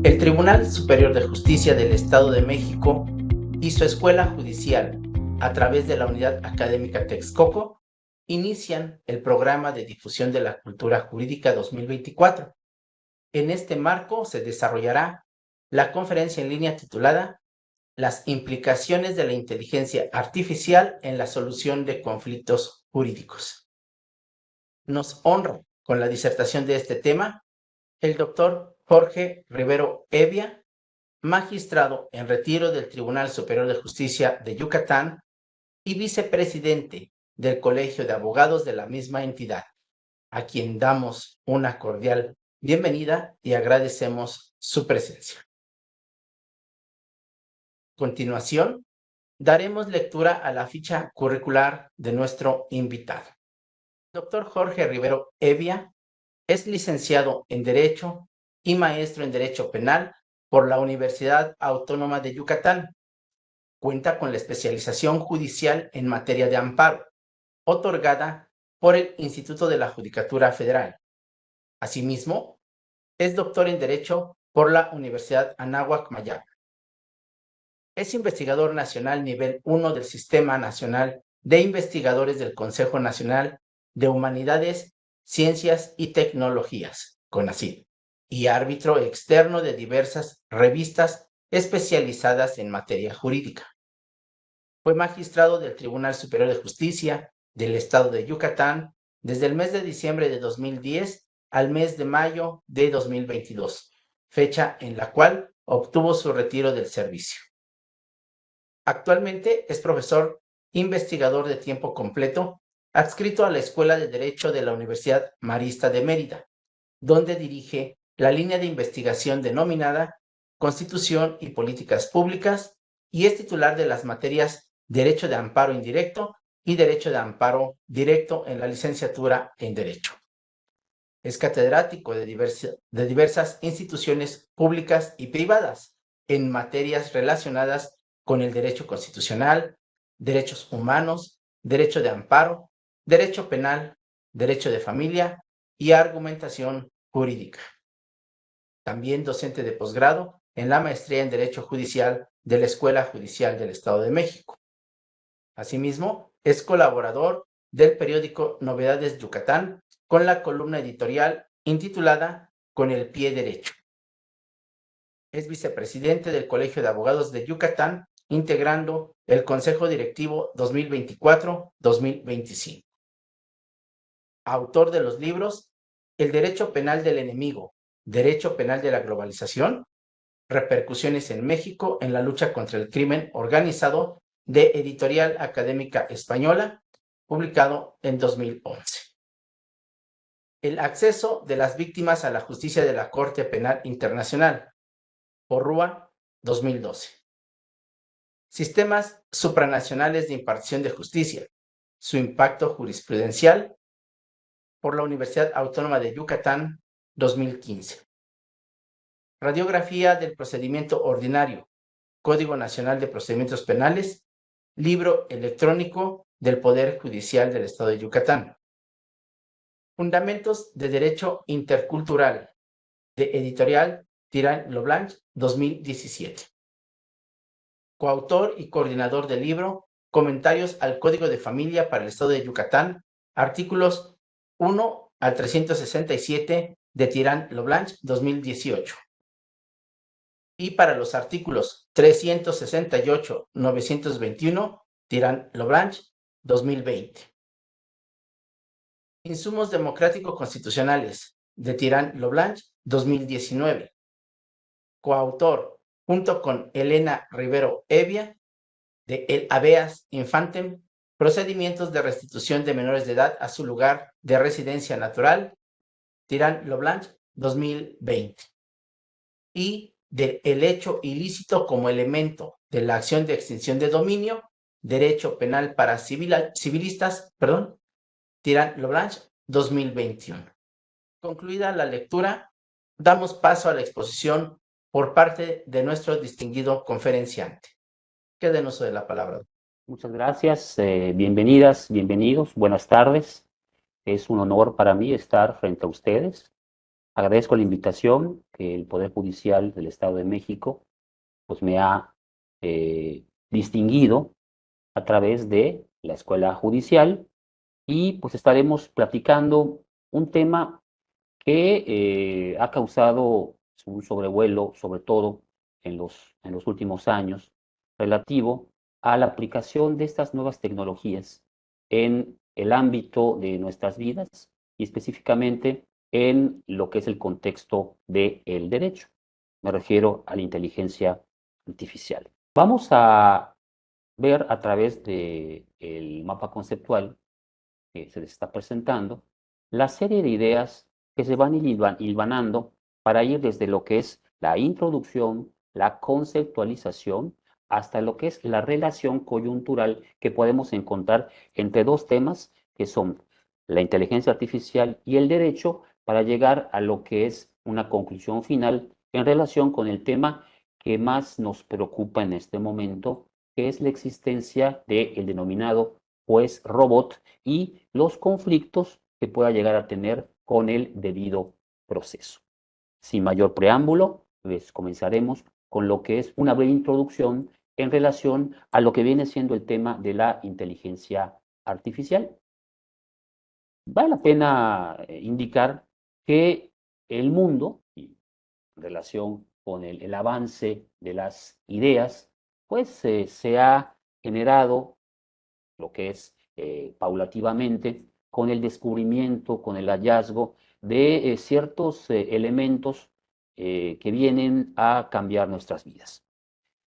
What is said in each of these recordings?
El Tribunal Superior de Justicia del Estado de México y su Escuela Judicial, a través de la Unidad Académica Texcoco, inician el Programa de Difusión de la Cultura Jurídica 2024. En este marco se desarrollará la conferencia en línea titulada Las implicaciones de la inteligencia artificial en la solución de conflictos jurídicos. Nos honra con la disertación de este tema el doctor Jorge Rivero Evia, magistrado en retiro del Tribunal Superior de Justicia de Yucatán y vicepresidente del Colegio de Abogados de la misma entidad, a quien damos una cordial bienvenida y agradecemos su presencia. A continuación, daremos lectura a la ficha curricular de nuestro invitado. El doctor Jorge Rivero Evia es licenciado en Derecho y maestro en Derecho Penal por la Universidad Autónoma de Yucatán. Cuenta con la especialización judicial en materia de amparo, otorgada por el Instituto de la Judicatura Federal. Asimismo, es doctor en Derecho por la Universidad Anáhuac Mayap. Es investigador nacional nivel 1 del Sistema Nacional de Investigadores del Consejo Nacional de Humanidades, Ciencias y Tecnologías, CONACYT, y árbitro externo de diversas revistas especializadas en materia jurídica. Fue magistrado del Tribunal Superior de Justicia del Estado de Yucatán desde el mes de diciembre de 2010 al mes de mayo de 2022, fecha en la cual obtuvo su retiro del servicio. Actualmente es profesor investigador de tiempo completo, adscrito a la Escuela de Derecho de la Universidad Marista de Mérida, donde dirige la línea de investigación denominada Constitución y Políticas Públicas y es titular de las materias Derecho de Amparo Indirecto y Derecho de Amparo Directo en la licenciatura en Derecho. Es catedrático de diversas instituciones públicas y privadas en materias relacionadas con el derecho constitucional, derechos humanos, derecho de amparo, derecho penal, derecho de familia y argumentación jurídica. También docente de posgrado en la maestría en Derecho Judicial de la Escuela Judicial del Estado de México. Asimismo, es colaborador del periódico Novedades Yucatán con la columna editorial intitulada Con el pie derecho. Es vicepresidente del Colegio de Abogados de Yucatán, integrando el Consejo Directivo 2024-2025. Autor de los libros El Derecho Penal del Enemigo, Derecho Penal de la Globalización, Repercusiones en México en la lucha contra el crimen organizado, de Editorial Académica Española, publicado en 2011. El acceso de las víctimas a la justicia de la Corte Penal Internacional, Porrúa, 2012. Sistemas supranacionales de impartición de justicia, su impacto jurisprudencial, por la Universidad Autónoma de Yucatán, 2015. Radiografía del procedimiento ordinario, Código Nacional de Procedimientos Penales, libro electrónico del Poder Judicial del Estado de Yucatán. Fundamentos de Derecho Intercultural, de Editorial Tirán lo Blanch, 2017. Coautor y coordinador del libro Comentarios al Código de Familia para el Estado de Yucatán, artículos 1 al 367 de Tirán lo Blanch, 2018. Y para los artículos 368-921, Tirán lo Blanch, 2020. Insumos democráticos constitucionales, de Tirán lo Blanch, 2019. Coautor, junto con Elena Rivero Evia, de El Habeas Infantem, Procedimientos de Restitución de Menores de Edad a su lugar de residencia natural, Tirán lo Blanch, 2020. Y del hecho ilícito como elemento de la acción de extinción de dominio, Derecho Penal para civilistas, Tirán lo Blanch, 2021. Concluida la lectura, damos paso a la exposición por parte de nuestro distinguido conferenciante. Queden uso de la palabra. Muchas gracias, bienvenidas, bienvenidos, buenas tardes. Es un honor para mí estar frente a ustedes. Agradezco la invitación que el Poder Judicial del Estado de México pues, me ha distinguido a través de la Escuela Judicial y pues estaremos platicando un tema que ha causado un sobrevuelo, sobre todo en los últimos años, relativo a la aplicación de estas nuevas tecnologías en el ámbito de nuestras vidas y específicamente en lo que es el contexto del derecho. Me refiero a la inteligencia artificial. Vamos a ver a través del mapa conceptual que se les está presentando, la serie de ideas que se van hilvanando para ir desde lo que es la introducción, la conceptualización, hasta lo que es la relación coyuntural que podemos encontrar entre dos temas que son la inteligencia artificial y el derecho para llegar a lo que es una conclusión final en relación con el tema que más nos preocupa en este momento, que es la existencia del denominado juez robot y los conflictos que pueda llegar a tener con el debido proceso. Sin mayor preámbulo, pues comenzaremos con lo que es una breve introducción en relación a lo que viene siendo el tema de la inteligencia artificial. Vale la pena indicar que el mundo, y en relación con el avance de las ideas, pues se ha generado lo que es paulativamente con el descubrimiento, con el hallazgo de ciertos elementos que vienen a cambiar nuestras vidas.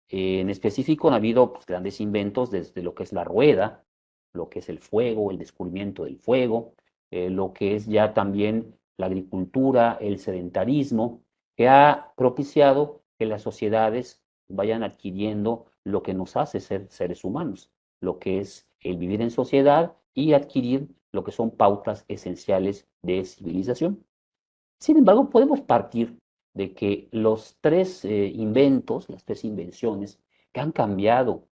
En específico, han habido pues, grandes inventos desde lo que es la rueda, lo que es el fuego, el descubrimiento del fuego, lo que es ya también la agricultura, el sedentarismo, que ha propiciado que las sociedades vayan adquiriendo lo que nos hace ser seres humanos, lo que es el vivir en sociedad y adquirir lo que son pautas esenciales de civilización. Sin embargo, podemos partir de que los tres inventos, las tres invenciones que han cambiado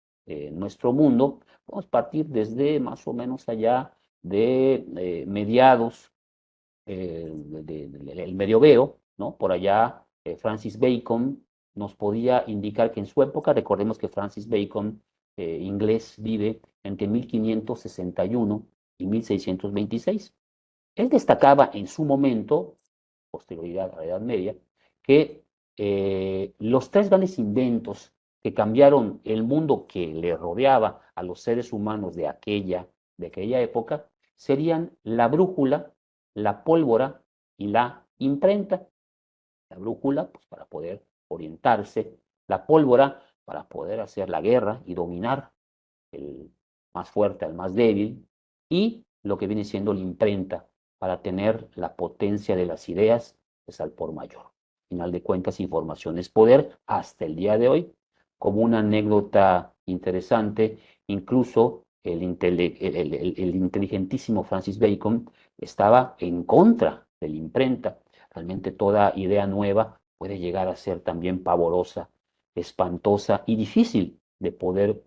nuestro mundo, podemos partir desde más o menos allá de mediados del Medioveo, ¿no? Por allá Francis Bacon nos podía indicar que en su época, recordemos que Francis Bacon, inglés, vive entre 1561 y 1626. Él destacaba en su momento, posterioridad a la Edad Media, que los tres grandes inventos que cambiaron el mundo que le rodeaba a los seres humanos de aquella época serían la brújula, la pólvora y la imprenta. La brújula, pues para poder orientarse, la pólvora para poder hacer la guerra y dominar el más fuerte al más débil, y lo que viene siendo la imprenta para tener la potencia de las ideas pues, al por mayor. Al final de cuentas, información es poder hasta el día de hoy. Como una anécdota interesante, incluso el inteligentísimo Francis Bacon estaba en contra de la imprenta. Realmente toda idea nueva puede llegar a ser también pavorosa, espantosa y difícil de poder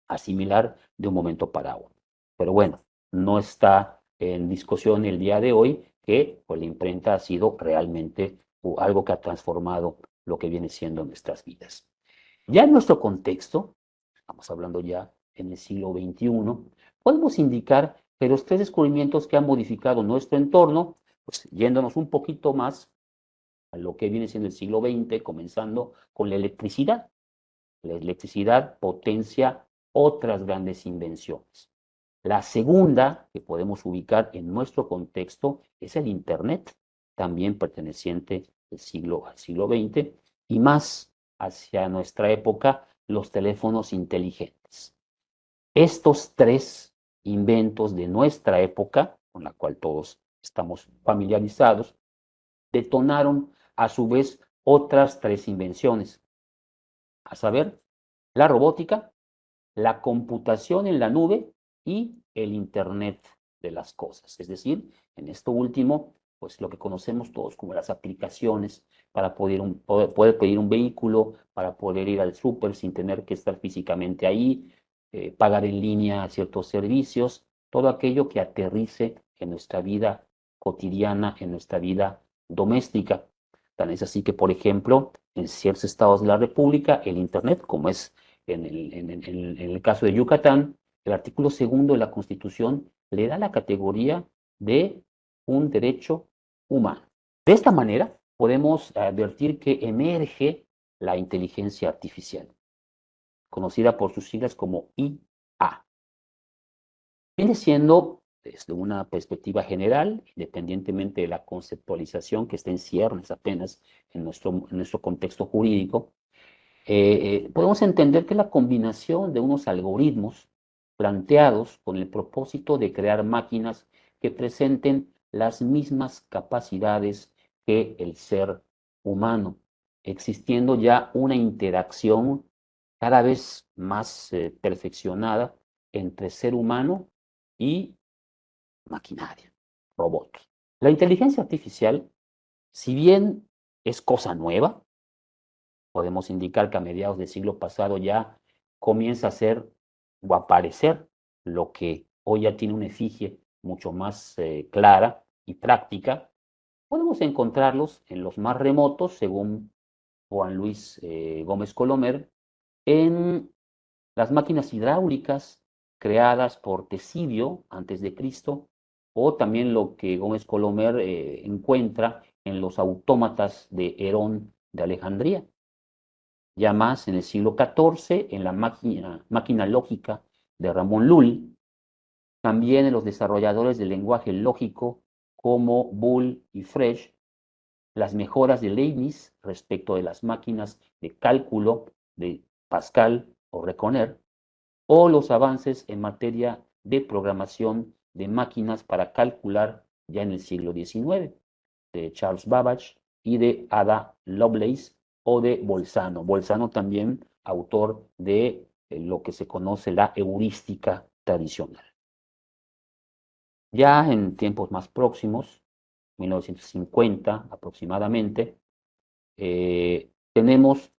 asimilar de un momento para otro. Pero bueno, no está en discusión el día de hoy que pues, la imprenta ha sido realmente algo que ha transformado lo que viene siendo nuestras vidas. Ya en nuestro contexto, estamos hablando ya en el siglo XXI, podemos indicar que los tres descubrimientos que han modificado nuestro entorno, pues yéndonos un poquito más a lo que viene siendo el siglo XX, comenzando con la electricidad. La electricidad potencia otras grandes invenciones. La segunda que podemos ubicar en nuestro contexto es el Internet, también perteneciente al siglo XX, y más hacia nuestra época, los teléfonos inteligentes. Estos tres inventos de nuestra época, con la cual todos estamos familiarizados, detonaron a su vez otras tres invenciones, a saber, la robótica, la computación en la nube y el Internet de las cosas. Es decir, en esto último, pues lo que conocemos todos como las aplicaciones para poder pedir un vehículo, para poder ir al súper sin tener que estar físicamente ahí, pagar en línea ciertos servicios, todo aquello que aterrice en nuestra vida cotidiana, en nuestra vida doméstica. Tan es así que, por ejemplo, en ciertos estados de la República, el Internet, como es en el caso de Yucatán, el artículo 2 de la Constitución le da la categoría de un derecho humano. De esta manera, podemos advertir que emerge la inteligencia artificial, conocida por sus siglas como IA. Viene siendo, desde una perspectiva general, independientemente de la conceptualización que está en ciernes apenas en nuestro contexto jurídico, podemos entender que la combinación de unos algoritmos planteados con el propósito de crear máquinas que presenten las mismas capacidades que el ser humano, existiendo ya una interacción cada vez más perfeccionada entre ser humano y maquinaria, robot. La inteligencia artificial, si bien es cosa nueva, podemos indicar que a mediados del siglo pasado ya comienza a ser o a aparecer lo que hoy ya tiene una efigie mucho más clara y práctica. Podemos encontrarlos en los más remotos, según Juan Luis Gómez Colomer, en las máquinas hidráulicas creadas por Tesidio antes de Cristo, o también lo que Gómez Colomer encuentra en los autómatas de Herón de Alejandría. Ya más en el siglo XIV, en la máquina lógica de Ramón Lull, también en los desarrolladores del lenguaje lógico como Bull y Fresh, las mejoras de Leibniz respecto de las máquinas de cálculo de Pascal o Reconer, o los avances en materia de programación de máquinas para calcular ya en el siglo XIX, de Charles Babbage y de Ada Lovelace o de Bolzano. Bolzano también autor de lo que se conoce la heurística tradicional. Ya en tiempos más próximos, 1950 aproximadamente, tenemos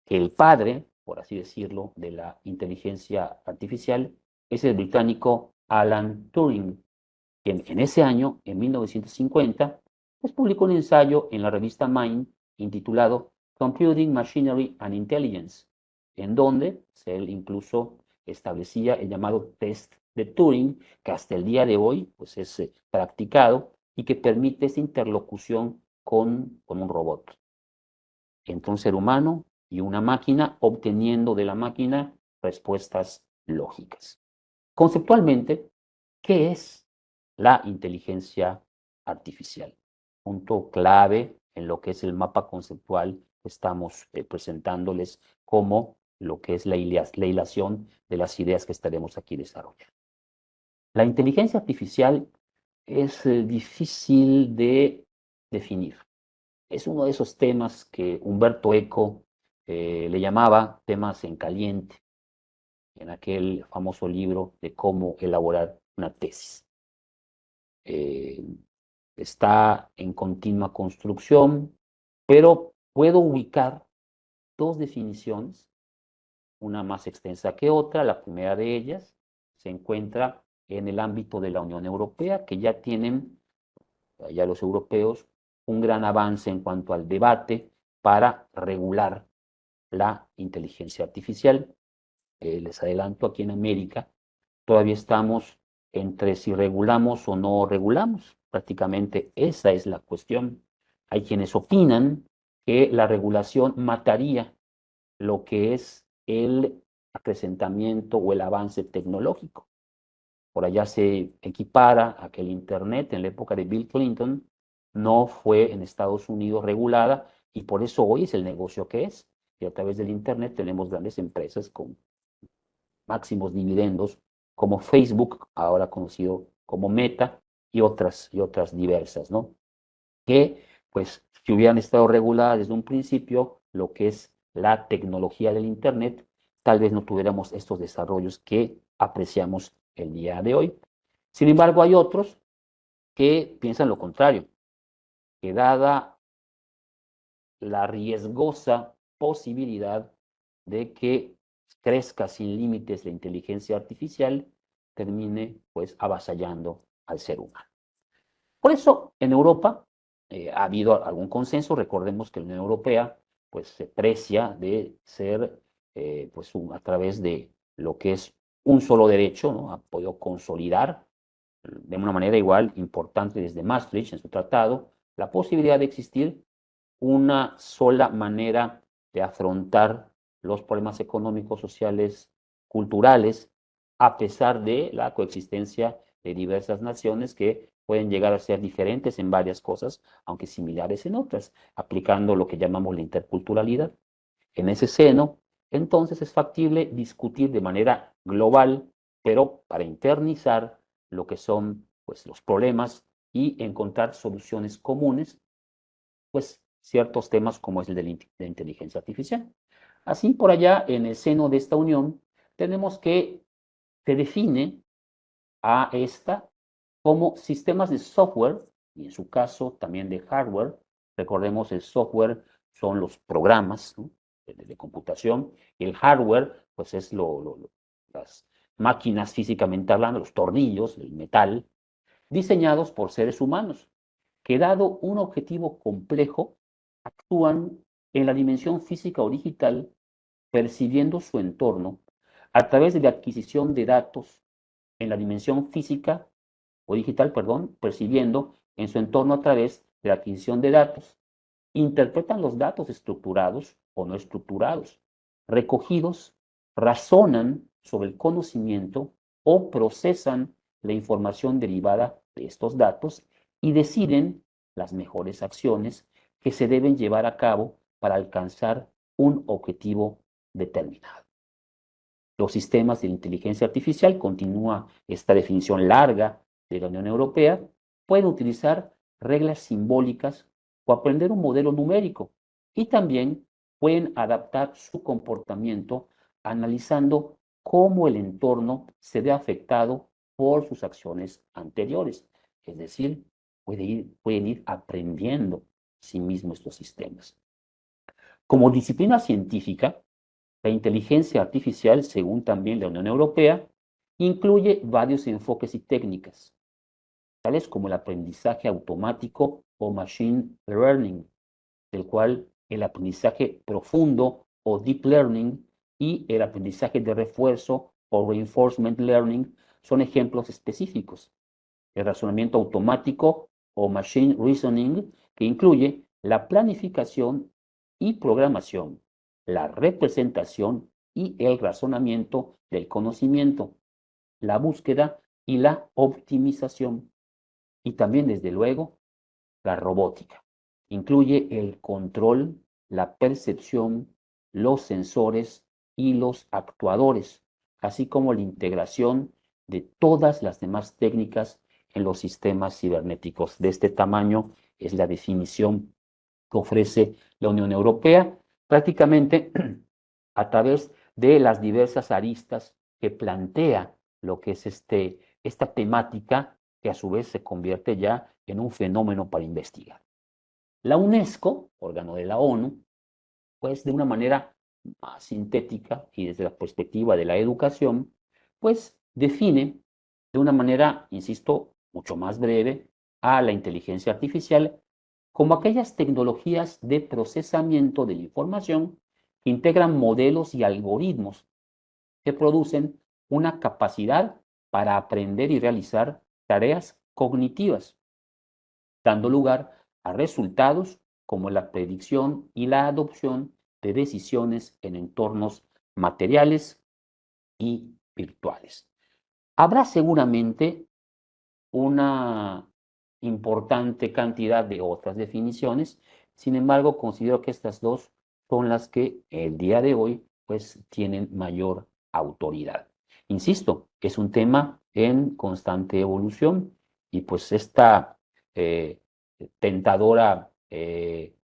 que el padre, por así decirlo, de la inteligencia artificial es el británico Alan Turing, quien en ese año, en 1950, pues publicó un ensayo en la revista Mind intitulado Computing, Machinery and Intelligence, en donde él incluso establecía el llamado test de Turing, que hasta el día de hoy pues, es practicado y que permite esa interlocución con un robot entre un ser humano y una máquina, obteniendo de la máquina respuestas lógicas. Conceptualmente, ¿qué es la inteligencia artificial? Punto clave en lo que es el mapa conceptual que estamos presentándoles como lo que es la hilación de las ideas que estaremos aquí desarrollando. La inteligencia artificial es difícil de definir. Es uno de esos temas que Humberto Eco le llamaba temas en caliente, en aquel famoso libro de cómo elaborar una tesis. Está en continua construcción, pero puedo ubicar dos definiciones, una más extensa que otra. La primera de ellas se encuentra en el ámbito de la Unión Europea, que ya tienen, ya los europeos, un gran avance en cuanto al debate para regular la inteligencia artificial. Les adelanto, aquí en América todavía estamos entre si regulamos o no regulamos. Prácticamente esa es la cuestión. Hay quienes opinan que la regulación mataría lo que es el acrecentamiento o el avance tecnológico. Por allá se equipara a que el Internet en la época de Bill Clinton no fue en Estados Unidos regulada y por eso hoy es el negocio que es. Y a través del Internet tenemos grandes empresas con máximos dividendos como Facebook, ahora conocido como Meta, y otras diversas, ¿no? Que, pues, si hubieran estado reguladas desde un principio, lo que es la tecnología del Internet, tal vez no tuviéramos estos desarrollos que apreciamos el día de hoy. Sin embargo, hay otros que piensan lo contrario, que dada la riesgosa posibilidad de que crezca sin límites la inteligencia artificial, termine pues avasallando al ser humano. Por eso, en Europa, ha habido algún consenso. Recordemos que la Unión Europea pues se precia de ser pues a través de lo que es un solo derecho, ¿no? Ha podido consolidar de una manera igual importante desde Maastricht en su tratado la posibilidad de existir una sola manera de afrontar los problemas económicos, sociales, culturales, a pesar de la coexistencia de diversas naciones que pueden llegar a ser diferentes en varias cosas, aunque similares en otras, aplicando lo que llamamos la interculturalidad. En ese seno, entonces es factible discutir de manera global, pero para internizar lo que son pues, los problemas y encontrar soluciones comunes, pues ciertos temas como es el de la inteligencia artificial. Así, por allá, en el seno de esta unión, tenemos que se define a esta como sistemas de software, y en su caso también de hardware. Recordemos, el software son los programas, ¿no? de computación, y el hardware, pues es las máquinas físicamente hablando, los tornillos, el metal, diseñados por seres humanos, que dado un objetivo complejo, actúan en la dimensión física o digital, percibiendo su entorno a través de la adquisición de datos en la dimensión física o digital, perdón, percibiendo en su entorno a través de la adquisición de datos. Interpretan los datos estructurados o no estructurados, recogidos, razonan sobre el conocimiento o procesan la información derivada de estos datos y deciden las mejores acciones que se deben llevar a cabo para alcanzar un objetivo determinado. Los sistemas de inteligencia artificial, continúa esta definición larga de la Unión Europea, pueden utilizar reglas simbólicas o aprender un modelo numérico, y también pueden adaptar su comportamiento analizando cómo el entorno se ve afectado por sus acciones anteriores. Es decir, pueden ir aprendiendo sí mismos estos sistemas. Como disciplina científica, la inteligencia artificial, según también la Unión Europea, incluye varios enfoques y técnicas, tales como el aprendizaje automático o machine learning, del cual el aprendizaje profundo o deep learning y el aprendizaje de refuerzo o reinforcement learning son ejemplos específicos. El razonamiento automático o machine reasoning, que incluye la planificación y programación, la representación y el razonamiento del conocimiento, la búsqueda y la optimización. Y también, desde luego, la robótica. Incluye el control, la percepción, los sensores y los actuadores, así como la integración de todas las demás técnicas en los sistemas cibernéticos. De este tamaño es la definición que ofrece la Unión Europea, prácticamente a través de las diversas aristas que plantea lo que es esta temática, que a su vez se convierte ya en un fenómeno para investigar. La UNESCO, órgano de la ONU, pues de una manera más sintética y desde la perspectiva de la educación, pues define de una manera, insisto, mucho más breve a la inteligencia artificial como aquellas tecnologías de procesamiento de la información que integran modelos y algoritmos que producen una capacidad para aprender y realizar tareas cognitivas, dando lugar a resultados como la predicción y la adopción de decisiones en entornos materiales y virtuales. Habrá seguramente una importante cantidad de otras definiciones, sin embargo, considero que estas dos son las que el día de hoy pues tienen mayor autoridad. Insisto, es un tema en constante evolución, y pues esta eh, tentadora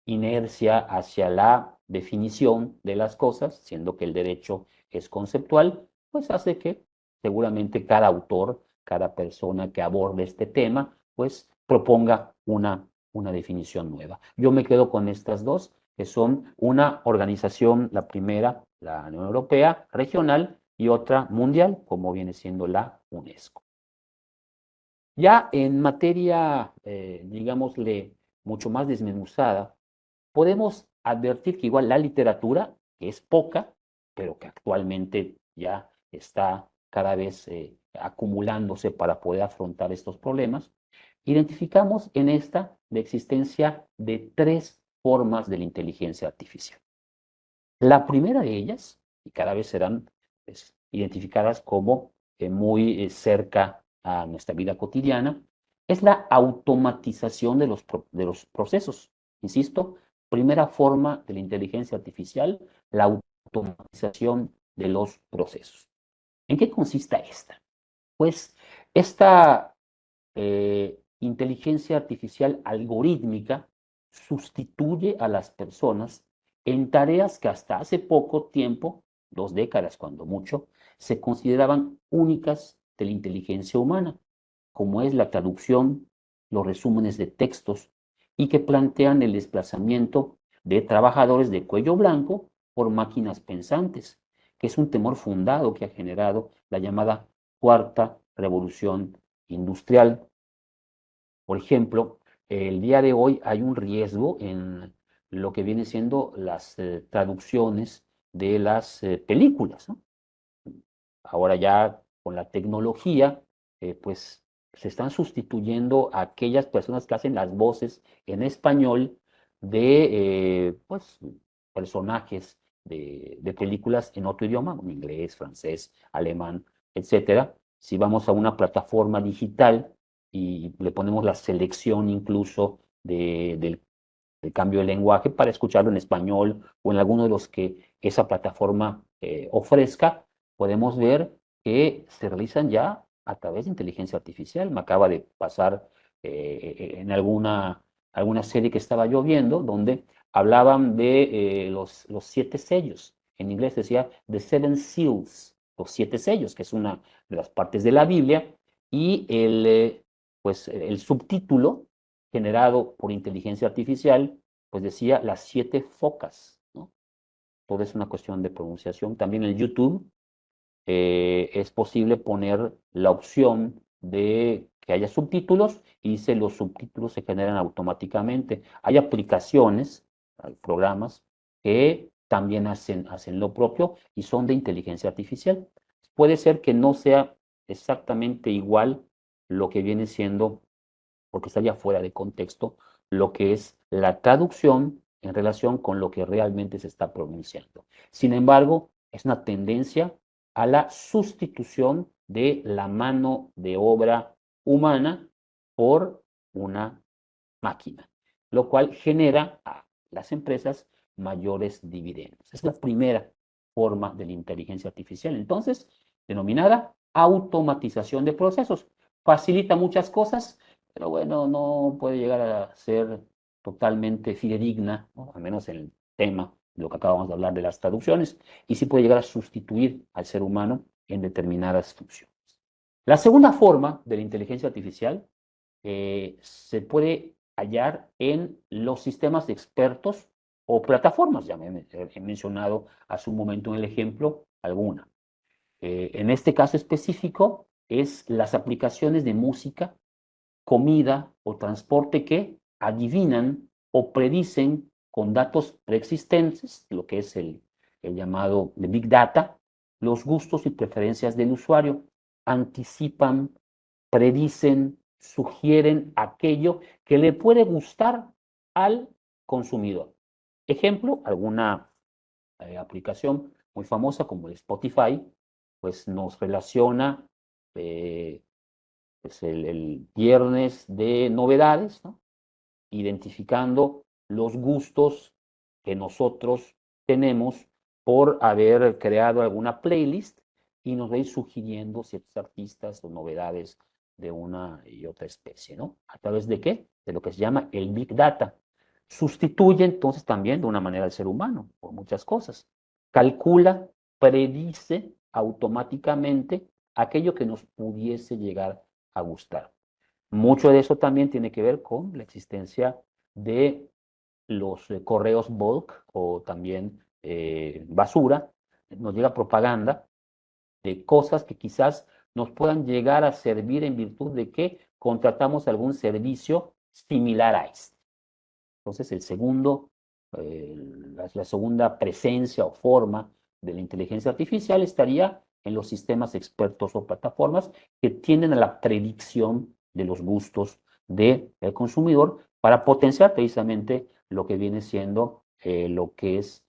inercia hacia la definición de las cosas, siendo que el derecho es conceptual, pues hace que seguramente cada autor, cada persona que aborde este tema, pues proponga una definición nueva. Yo me quedo con estas dos, que son una organización, la primera, la Unión Europea regional, y otra mundial, como viene siendo la UNESCO. Ya en materia, digámosle, mucho más desmenuzada, podemos advertir que igual la literatura, que es poca, pero que actualmente ya está cada vez acumulándose para poder afrontar estos problemas, identificamos en esta la existencia de tres formas de la inteligencia artificial. La primera de ellas, y cada vez serán pues, identificadas como muy cerca a nuestra vida cotidiana, es la automatización de los procesos. Insisto, primera forma de la inteligencia artificial, la automatización de los procesos. ¿En qué consiste esta? Pues esta inteligencia artificial algorítmica sustituye a las personas en tareas que hasta hace poco tiempo, 2 décadas cuando mucho, se consideraban únicas de la inteligencia humana, como es la traducción, los resúmenes de textos y que plantean el desplazamiento de trabajadores de cuello blanco por máquinas pensantes, que es un temor fundado que ha generado la llamada cuarta revolución industrial. Por ejemplo, el día de hoy hay un riesgo en lo que viene siendo las traducciones de las películas, ¿no? Ahora ya con la tecnología, pues se están sustituyendo a aquellas personas que hacen las voces en español de pues, personajes de películas en otro idioma, en inglés, francés, alemán, etcétera. Si vamos a una plataforma digital y le ponemos la selección incluso del cambio de lenguaje para escucharlo en español o en alguno de los que esa plataforma ofrezca, podemos ver que se realizan ya a través de inteligencia artificial. Me acaba de pasar en alguna serie que estaba yo viendo donde hablaban de los 7 sellos. En inglés decía The Seven Seals, los 7 sellos, que es una de las partes de la Biblia, y pues, el subtítulo generado por inteligencia artificial, pues decía las 7 focas, ¿no? Todo es una cuestión de pronunciación. También en YouTube es posible poner la opción de que haya subtítulos y dice los subtítulos se generan automáticamente. Hay aplicaciones, hay programas que también hacen lo propio y son de inteligencia artificial. Puede ser que no sea exactamente igual lo que viene siendo, porque estaría fuera de contexto, lo que es la traducción en relación con lo que realmente se está pronunciando. Sin embargo, es una tendencia a la sustitución de la mano de obra humana por una máquina, lo cual genera a las empresas mayores dividendos. Es la primera forma de la inteligencia artificial, entonces, denominada automatización de procesos. Facilita muchas cosas, pero bueno, no puede llegar a ser totalmente fidedigna, ¿no? Al menos en el tema, lo que acabamos de hablar de las traducciones, y sí puede llegar a sustituir al ser humano en determinadas funciones. La segunda forma de la inteligencia artificial se puede hallar en los sistemas de expertos o plataformas. Ya he mencionado hace un momento en el ejemplo alguna. En este caso específico es las aplicaciones de música, comida o transporte que adivinan o predicen con datos preexistentes, lo que es el llamado de Big Data, los gustos y preferencias del usuario, anticipan, predicen, sugieren aquello que le puede gustar al consumidor. Ejemplo, alguna aplicación muy famosa como el Spotify, pues nos relaciona eh, pues el viernes de novedades, ¿no? Identificando los gustos que nosotros tenemos por haber creado alguna playlist y nos va a ir sugiriendo ciertos artistas o novedades de una y otra especie, ¿no? ¿A través de qué? De lo que se llama el Big Data. Sustituye entonces también de una manera al ser humano por muchas cosas. Calcula, predice automáticamente aquello que nos pudiese llegar a gustar. Mucho de eso también tiene que ver con la existencia de los correos bulk o también basura. Nos llega propaganda de cosas que quizás nos puedan llegar a servir en virtud de que contratamos algún servicio similar a este. Entonces, la segunda presencia o forma de la inteligencia artificial estaría en los sistemas expertos o plataformas que tienden a la predicción de los gustos del consumidor para potenciar precisamente lo que viene siendo lo que es,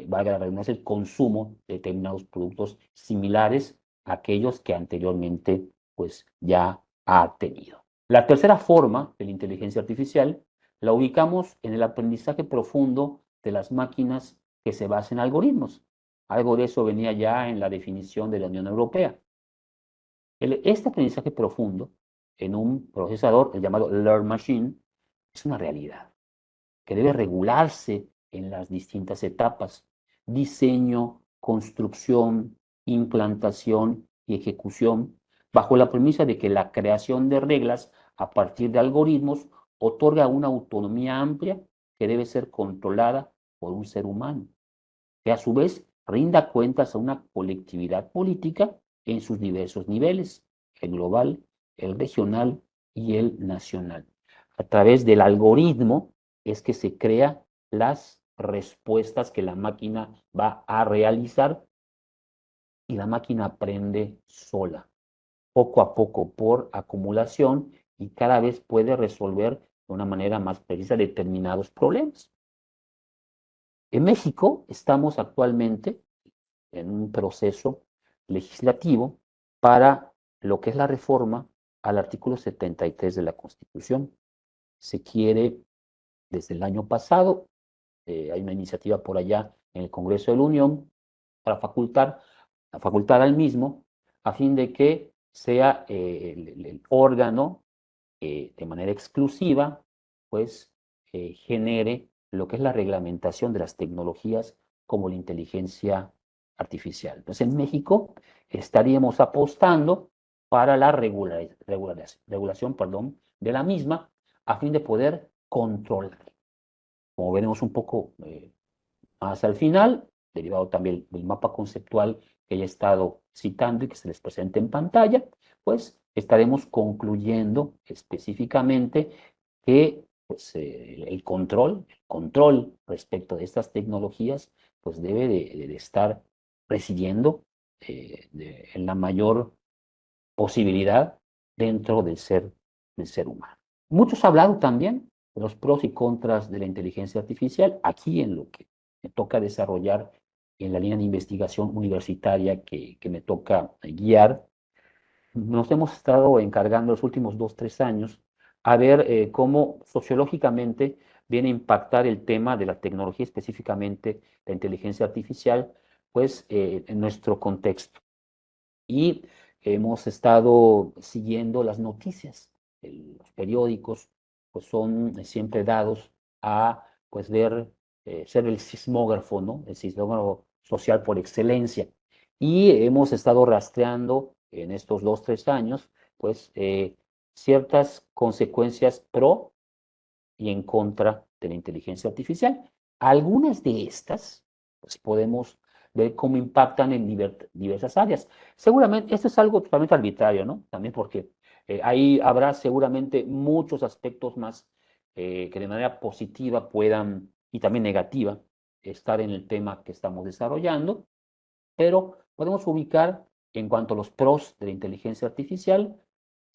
valga la redundancia, el consumo de determinados productos similares a aquellos que anteriormente pues ya ha tenido. La tercera forma de la inteligencia artificial la ubicamos en el aprendizaje profundo de las máquinas que se basan en algoritmos. Algo de eso venía ya en la definición de la Unión Europea. Este aprendizaje profundo en un procesador, el llamado Learn Machine, es una realidad que debe regularse en las distintas etapas: diseño, construcción, implantación y ejecución, bajo la premisa de que la creación de reglas a partir de algoritmos otorga una autonomía amplia que debe ser controlada por un ser humano, que a su vez rinda cuentas a una colectividad política en sus diversos niveles: el global, el regional y el nacional. A través del algoritmo es que se crean las respuestas que la máquina va a realizar, y la máquina aprende sola, poco a poco, por acumulación, y cada vez puede resolver de una manera más precisa determinados problemas. En México estamos actualmente en un proceso legislativo para lo que es la reforma al artículo 73 de la Constitución. Se quiere, desde el año pasado, hay una iniciativa por allá en el Congreso de la Unión para facultar al mismo, a fin de que sea el órgano de manera exclusiva, pues genere lo que es la reglamentación de las tecnologías como la inteligencia artificial. Entonces, en México estaríamos apostando para la regulación, de la misma, a fin de poder controlar. Como veremos un poco más al final, derivado también del mapa conceptual que ya he estado citando y que se les presenta en pantalla, pues estaremos concluyendo específicamente que pues, el control respecto de estas tecnologías pues debe de estar residiendo en la mayor posibilidad dentro del ser humano. Muchos han hablado también de los pros y contras de la inteligencia artificial. Aquí, en lo que me toca desarrollar en la línea de investigación universitaria que me toca guiar, nos hemos estado encargando los últimos 2, 3 años a ver cómo sociológicamente viene a impactar el tema de la tecnología, específicamente la inteligencia artificial, pues en nuestro contexto. Y hemos estado siguiendo las noticias. Los periódicos pues son siempre dados a pues ver, ser el sismógrafo, ¿no? El sismógrafo social por excelencia. Y hemos estado rastreando en estos 2, 3 años pues ciertas consecuencias pro y en contra de la inteligencia artificial. Algunas de estas, pues podemos ver cómo impactan en diversas áreas. Seguramente, esto es algo totalmente arbitrario, ¿no? También porque ahí habrá seguramente muchos aspectos más que de manera positiva puedan, y también negativa, estar en el tema que estamos desarrollando, pero podemos ubicar, en cuanto a los pros de la inteligencia artificial,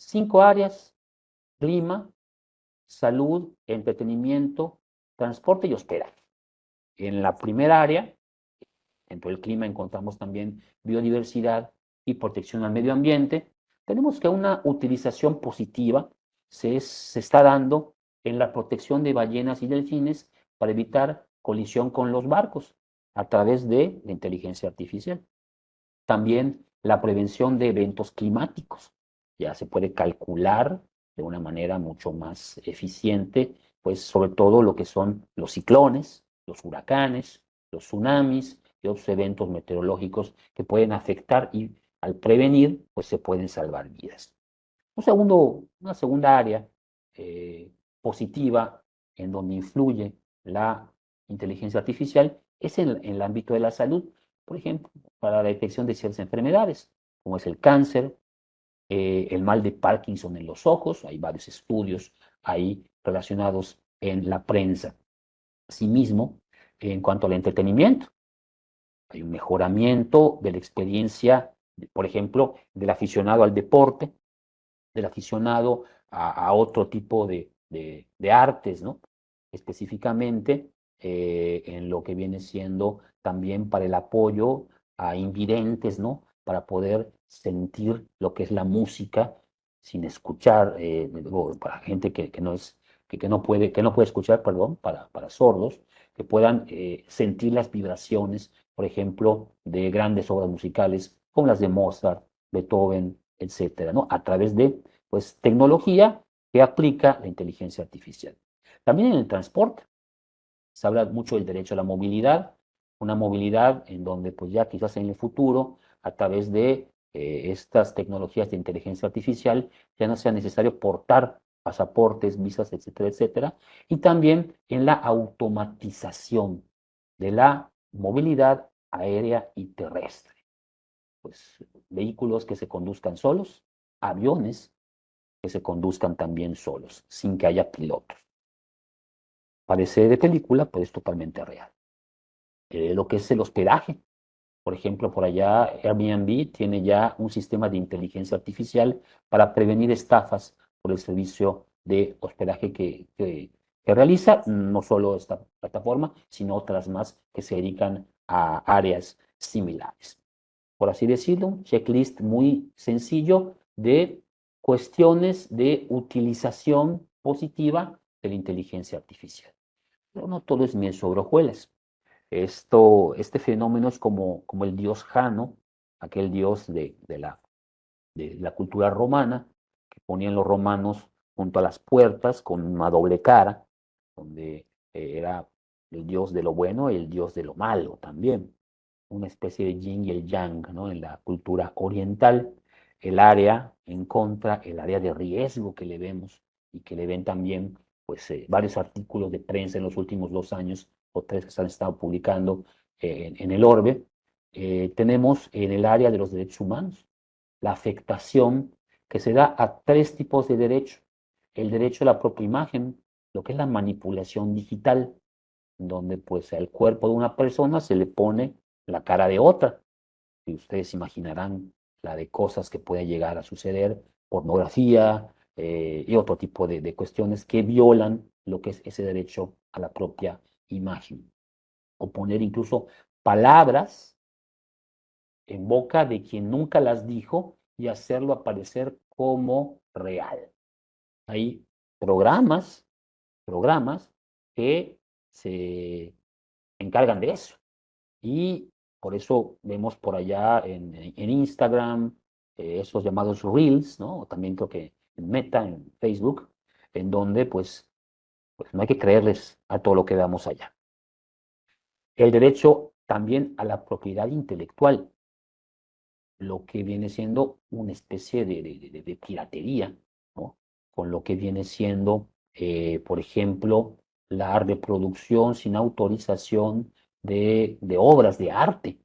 5 áreas: clima, salud, entretenimiento, transporte y hospedaje. En la primera área, dentro del clima, encontramos también biodiversidad y protección al medio ambiente. Tenemos que una utilización positiva se está dando en la protección de ballenas y delfines para evitar colisión con los barcos a través de la inteligencia artificial. También la prevención de eventos climáticos. Ya se puede calcular de una manera mucho más eficiente, pues sobre todo lo que son los ciclones, los huracanes, los tsunamis y otros eventos meteorológicos que pueden afectar, y al prevenir, pues se pueden salvar vidas. Una segunda área positiva en donde influye la inteligencia artificial es en el ámbito de la salud, por ejemplo, para la detección de ciertas enfermedades, como es el cáncer, el mal de Parkinson en los ojos. Hay varios estudios ahí relacionados en la prensa. sí mismo en cuanto al entretenimiento. Hay un mejoramiento de la experiencia, por ejemplo, del aficionado al deporte, del aficionado a otro tipo de artes, ¿no? Específicamente en lo que viene siendo también para el apoyo a invidentes, ¿no? Para poder sentir lo que es la música sin escuchar, para gente que no es, que no puede escuchar, perdón, para sordos, que puedan sentir las vibraciones, por ejemplo, de grandes obras musicales como las de Mozart, Beethoven, etcétera, ¿no? A través de pues, tecnología que aplica la inteligencia artificial. También en el transporte, se habla mucho del derecho a la movilidad, una movilidad en donde pues ya quizás en el futuro, a través de estas tecnologías de inteligencia artificial, ya no sea necesario portar pasaportes, visas, etcétera, etcétera, y también en la automatización de la movilidad aérea y terrestre. Pues vehículos que se conduzcan solos, aviones que se conduzcan también solos, sin que haya pilotos. Parece de película, pero es totalmente real. Lo que es el hospedaje, por ejemplo, por allá Airbnb tiene ya un sistema de inteligencia artificial para prevenir estafas por el servicio de hospedaje que realiza, no solo esta plataforma, sino otras más que se dedican a áreas similares. Por así decirlo, un checklist muy sencillo de cuestiones de utilización positiva de la inteligencia artificial. Pero no todo es miel sobre hojuelas. Este fenómeno es como el dios Jano, aquel dios de la cultura romana, que ponían los romanos junto a las puertas con una doble cara, donde era el dios de lo bueno y el dios de lo malo también. Una especie de yin y el yang, ¿no? En la cultura oriental, el área en contra, el área de riesgo que le vemos y que le ven también pues, varios artículos de prensa en los últimos 2 años o 3 que se han estado publicando en el Orbe. Tenemos en el área de los derechos humanos la afectación que se da a 3 tipos de derecho. El derecho a la propia imagen, lo que es la manipulación digital, donde pues al cuerpo de una persona se le pone la cara de otra. Y ustedes imaginarán la de cosas que puede llegar a suceder, pornografía y otro tipo de cuestiones que violan lo que es ese derecho a la propia imagen. O poner incluso palabras en boca de quien nunca las dijo y hacerlo aparecer como real. Hay programas, programas que se encargan de eso. Y por eso vemos por allá en Instagram esos llamados Reels, ¿no? O también creo que en Meta, en Facebook, en donde pues no hay que creerles a todo lo que veamos allá. El derecho también a la propiedad intelectual, lo que viene siendo una especie de piratería, ¿no? Con lo que viene siendo, por ejemplo, la reproducción sin autorización de obras de arte,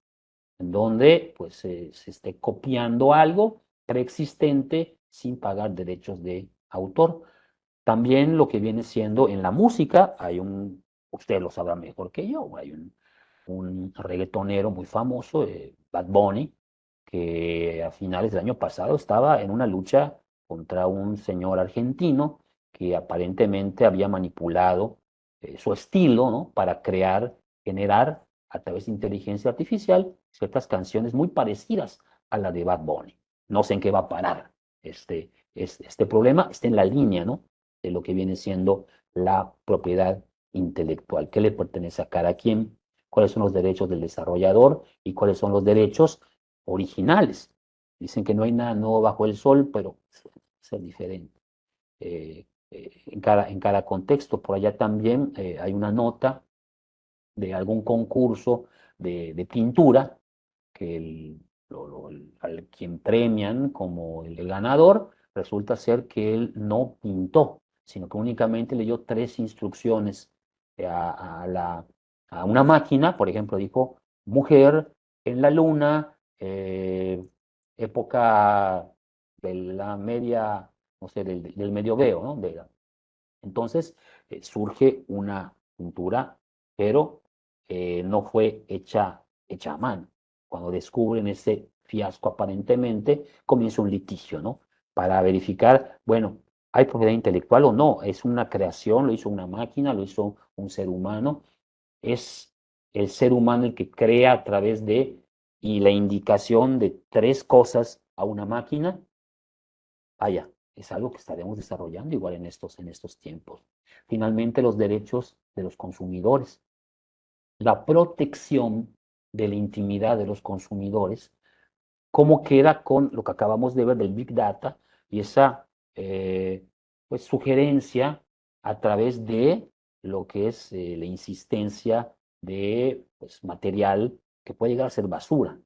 en donde pues se esté copiando algo preexistente sin pagar derechos de autor. También lo que viene siendo en la música, usted lo sabrá mejor que yo, hay un reggaetonero muy famoso, Bad Bunny, que a finales del año pasado estaba en una lucha contra un señor argentino que aparentemente había manipulado su estilo, ¿no? Para generar a través de inteligencia artificial ciertas canciones muy parecidas a la de Bad Bunny. No sé en qué va a parar este problema, está en la línea, ¿no? De lo que viene siendo la propiedad intelectual, qué le pertenece a cada quien, cuáles son los derechos del desarrollador y cuáles son los derechos originales. Dicen que no hay nada nuevo bajo el sol, pero es diferente. En cada contexto, por allá también hay una nota de algún concurso de pintura que al quien premian como el ganador, resulta ser que él no pintó, sino que únicamente leyó 3 instrucciones a una máquina, por ejemplo, dijo, mujer en la luna, época de la media, no sé, del medioveo, ¿no? Entonces surge una pintura pero no fue hecha a mano. Cuando descubren ese fiasco aparentemente, comienza un litigio, ¿no? Para verificar, bueno, ¿hay propiedad intelectual o no? ¿Es una creación? ¿Lo hizo una máquina? ¿Lo hizo un ser humano? Es el ser humano el que crea a través de y la indicación de tres cosas a una máquina. Vaya, es algo que estaremos desarrollando igual en estos tiempos. Finalmente, los derechos de los consumidores, la protección de la intimidad de los consumidores, cómo queda con lo que acabamos de ver del Big Data y esa pues, sugerencia a través de lo que es la insistencia de pues, material que puede llegar a ser basura,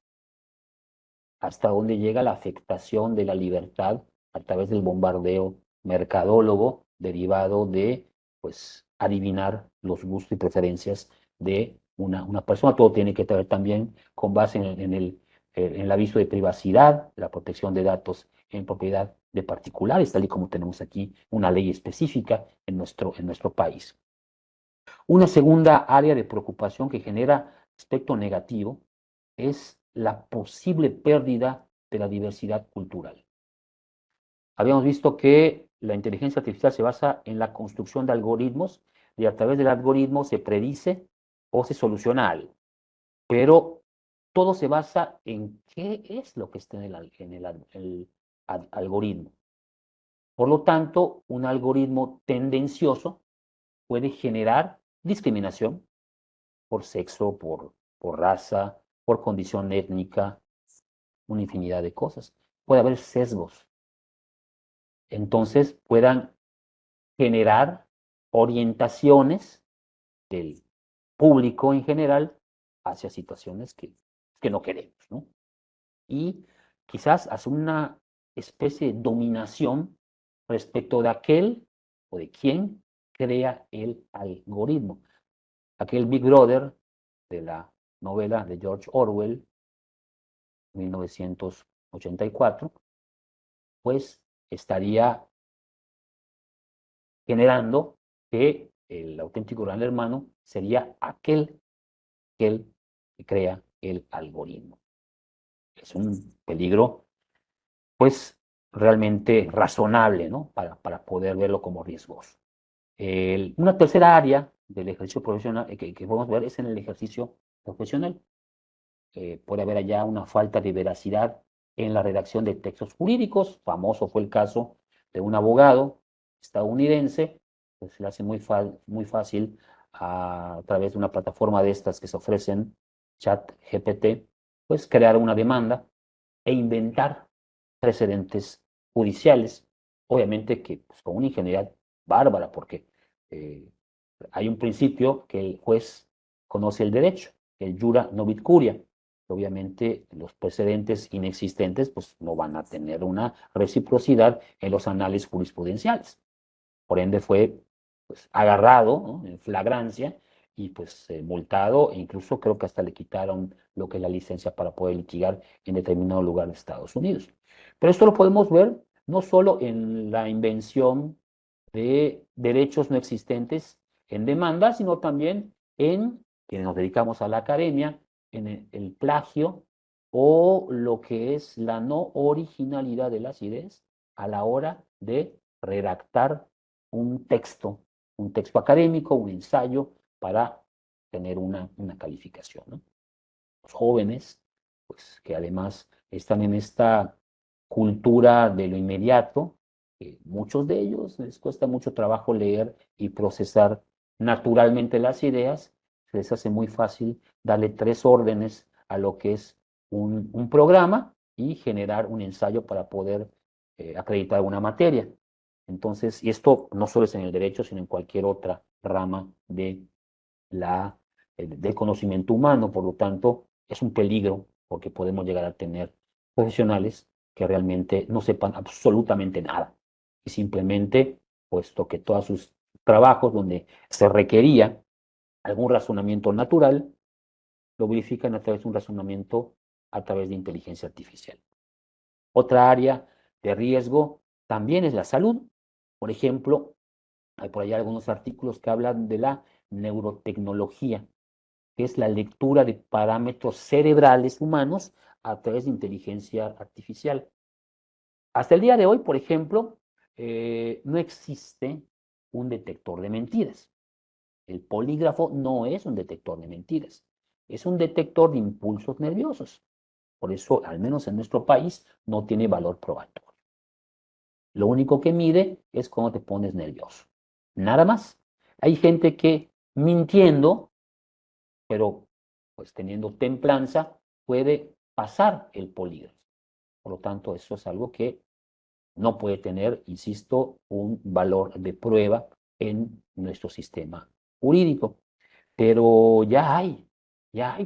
hasta dónde llega la afectación de la libertad a través del bombardeo mercadólogo derivado de pues, adivinar los gustos y preferencias de una persona. Todo tiene que ver también con base en el aviso de privacidad, la protección de datos en propiedad de particulares, tal y como tenemos aquí una ley específica en nuestro país. Una segunda área de preocupación que genera aspecto negativo es la posible pérdida de la diversidad cultural. Habíamos visto que la inteligencia artificial se basa en la construcción de algoritmos y a través del algoritmo se predice o se soluciona algo. Pero todo se basa en qué es lo que está en el algoritmo. Por lo tanto, un algoritmo tendencioso puede generar discriminación por sexo, por raza, por condición étnica, una infinidad de cosas. Puede haber sesgos. Entonces puedan generar orientaciones del público en general hacia situaciones que no queremos, ¿no? Y quizás hacer una especie de dominación respecto de aquel o de quien crea el algoritmo. Aquel Big Brother de la novela de George Orwell, 1984, pues estaría generando que el auténtico gran hermano sería aquel que crea el algoritmo. Es un peligro, pues, realmente razonable, ¿no? Para poder verlo como riesgoso. Una tercera área del ejercicio profesional que podemos ver es en el ejercicio profesional. Puede haber allá una falta de veracidad en la redacción de textos jurídicos. Famoso fue el caso de un abogado estadounidense, que se le hace muy fácil a través de una plataforma de estas que se ofrecen, chat GPT, pues crear una demanda e inventar precedentes judiciales, obviamente que pues, con una ingenuidad bárbara, porque eh, hay un principio que el juez conoce el derecho, el jura novit curia. Obviamente los precedentes inexistentes pues, no van a tener una reciprocidad en los anales jurisprudenciales. Por ende fue pues, agarrado, ¿no? En flagrancia y pues multado e incluso creo que hasta le quitaron lo que es la licencia para poder litigar en determinado lugar de Estados Unidos. Pero esto lo podemos ver no solo en la invención de derechos no existentes en demanda, sino también en quienes nos dedicamos a la academia, en el plagio o lo que es la no originalidad de las ideas a la hora de redactar un texto, un texto académico, un ensayo para tener una calificación, ¿no? Los jóvenes, pues que además están en esta cultura de lo inmediato, muchos de ellos les cuesta mucho trabajo leer y procesar naturalmente las ideas, se les hace muy fácil darle tres órdenes a lo que es un programa y generar un ensayo para poder acreditar una materia. Entonces, y esto no solo es en el derecho, sino en cualquier otra rama del conocimiento humano. Por lo tanto, es un peligro porque podemos llegar a tener profesionales que realmente no sepan absolutamente nada y simplemente, puesto que todos sus trabajos donde se requería algún razonamiento natural, lo verifican a través de un razonamiento a través de inteligencia artificial. Otra área de riesgo también es la salud. Por ejemplo, hay por allá algunos artículos que hablan de la neurotecnología, que es la lectura de parámetros cerebrales humanos a través de inteligencia artificial. Hasta el día de hoy, por ejemplo, no existe un detector de mentiras. El polígrafo no es un detector de mentiras, es un detector de impulsos nerviosos. Por eso, al menos en nuestro país, no tiene valor probatorio. Lo único que mide es cómo te pones nervioso. Nada más. Hay gente que mintiendo, pero pues teniendo templanza, puede pasar el polígrafo. Por lo tanto, eso es algo que no puede tener, insisto, un valor de prueba en nuestro sistema jurídico. Pero ya hay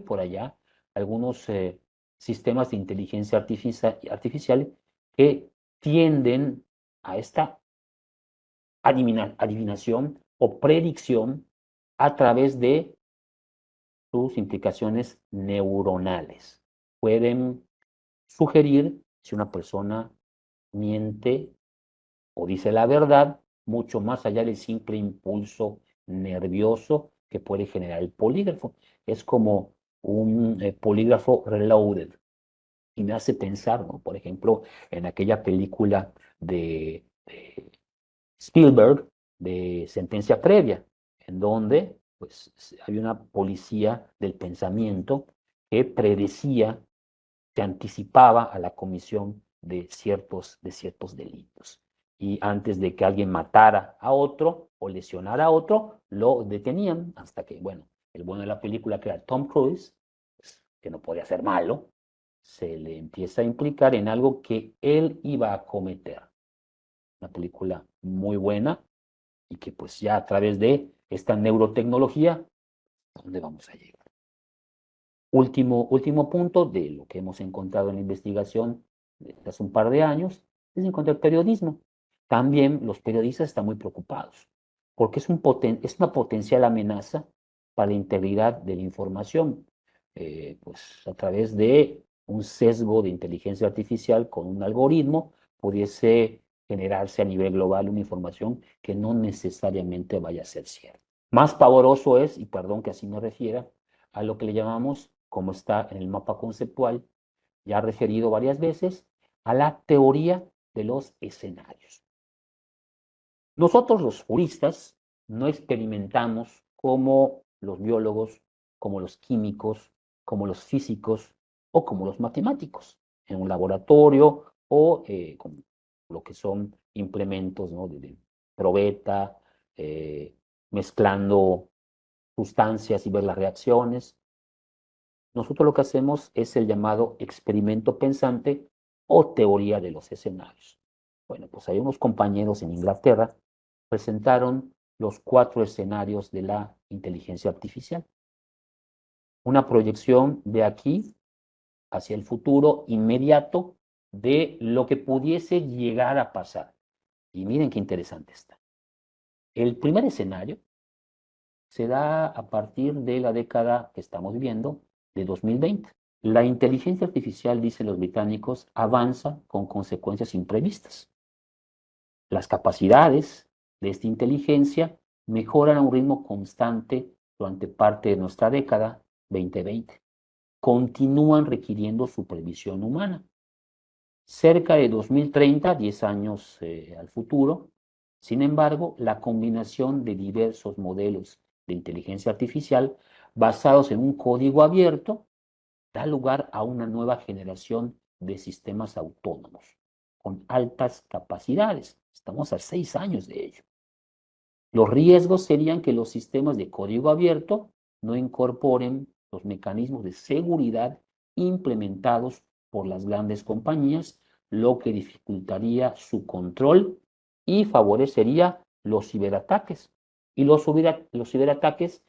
por allá algunos sistemas de inteligencia artificial que tienden a esta adivinación o predicción a través de sus implicaciones neuronales. Pueden sugerir si una persona miente o dice la verdad, mucho más allá del simple impulso nervioso que puede generar el polígrafo. Es como un polígrafo reloaded. Y me hace pensar, ¿no? Por ejemplo, en aquella película de Spielberg, de Sentencia Previa, en donde pues, había una policía del pensamiento que predecía, se anticipaba a la comisión de ciertos delitos. Y antes de que alguien matara a otro o lesionara a otro, lo detenían hasta que, bueno, el bueno de la película, que era Tom Cruise, pues, que no podía ser malo, se le empieza a implicar en algo que él iba a cometer. Una película muy buena y que pues ya a través de esta neurotecnología, ¿a dónde vamos a llegar? Último punto de lo que hemos encontrado en la investigación desde hace un par de años, es encontrar el periodismo. También los periodistas están muy preocupados, porque es una potencial amenaza para la integridad de la información, pues a través de un sesgo de inteligencia artificial con un algoritmo, pudiese generarse a nivel global una información que no necesariamente vaya a ser cierta. Más pavoroso es, y perdón que así me refiera, a lo que le llamamos, como está en el mapa conceptual, ya referido varias veces, a la teoría de los escenarios. Nosotros los juristas no experimentamos como los biólogos, como los químicos, como los físicos o como los matemáticos en un laboratorio o con lo que son implementos, ¿no? de probeta, mezclando sustancias y ver las reacciones. Nosotros lo que hacemos es el llamado experimento pensante o teoría de los escenarios. Bueno, pues hay unos compañeros en Inglaterra presentaron los 4 escenarios de la inteligencia artificial. Una proyección de aquí hacia el futuro inmediato de lo que pudiese llegar a pasar. Y miren qué interesante está. El primer escenario se da a partir de la década que estamos viviendo, de 2020. La inteligencia artificial, dicen los británicos, avanza con consecuencias imprevistas. Las capacidades de esta inteligencia mejoran a un ritmo constante durante parte de nuestra década 2020. Continúan requiriendo supervisión humana. Cerca de 2030, 10 años al futuro, sin embargo, la combinación de diversos modelos de inteligencia artificial basados en un código abierto da lugar a una nueva generación de sistemas autónomos con altas capacidades. Estamos a 6 años de ello. Los riesgos serían que los sistemas de código abierto no incorporen los mecanismos de seguridad implementados por las grandes compañías, lo que dificultaría su control y favorecería los ciberataques. Y los ciberataques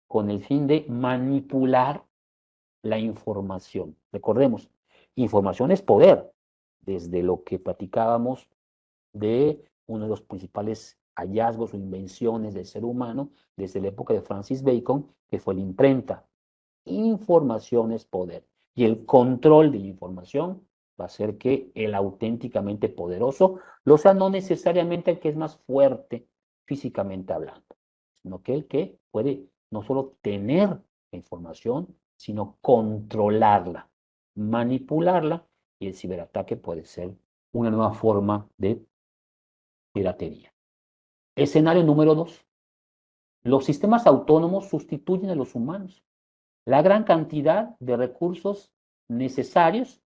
con el fin de manipular la información. Recordemos, información es poder, desde lo que platicábamos de uno de los principales hallazgos o invenciones del ser humano desde la época de Francis Bacon, que fue la imprenta. Información es poder. Y el control de la información va a hacer que el auténticamente poderoso lo sea, no necesariamente el que es más fuerte físicamente hablando, sino que puede no solo tener la información, sino controlarla, manipularla, y el ciberataque puede ser una nueva forma de piratería. Escenario número 2. Los sistemas autónomos sustituyen a los humanos. La gran cantidad de recursos necesarios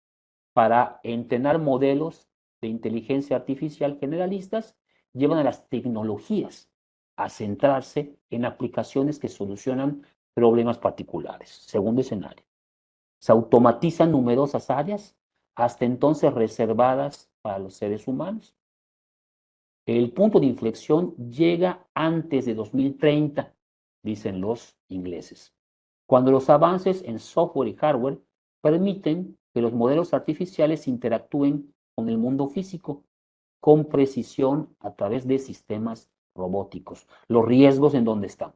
para entrenar modelos de inteligencia artificial generalistas llevan a las tecnologías a centrarse en aplicaciones que solucionan problemas particulares. Segundo escenario. Se automatizan numerosas áreas hasta entonces reservadas para los seres humanos. El punto de inflexión llega antes de 2030, dicen los ingleses, cuando los avances en software y hardware permiten que los modelos artificiales interactúen con el mundo físico con precisión a través de sistemas robóticos. Los riesgos en dónde están,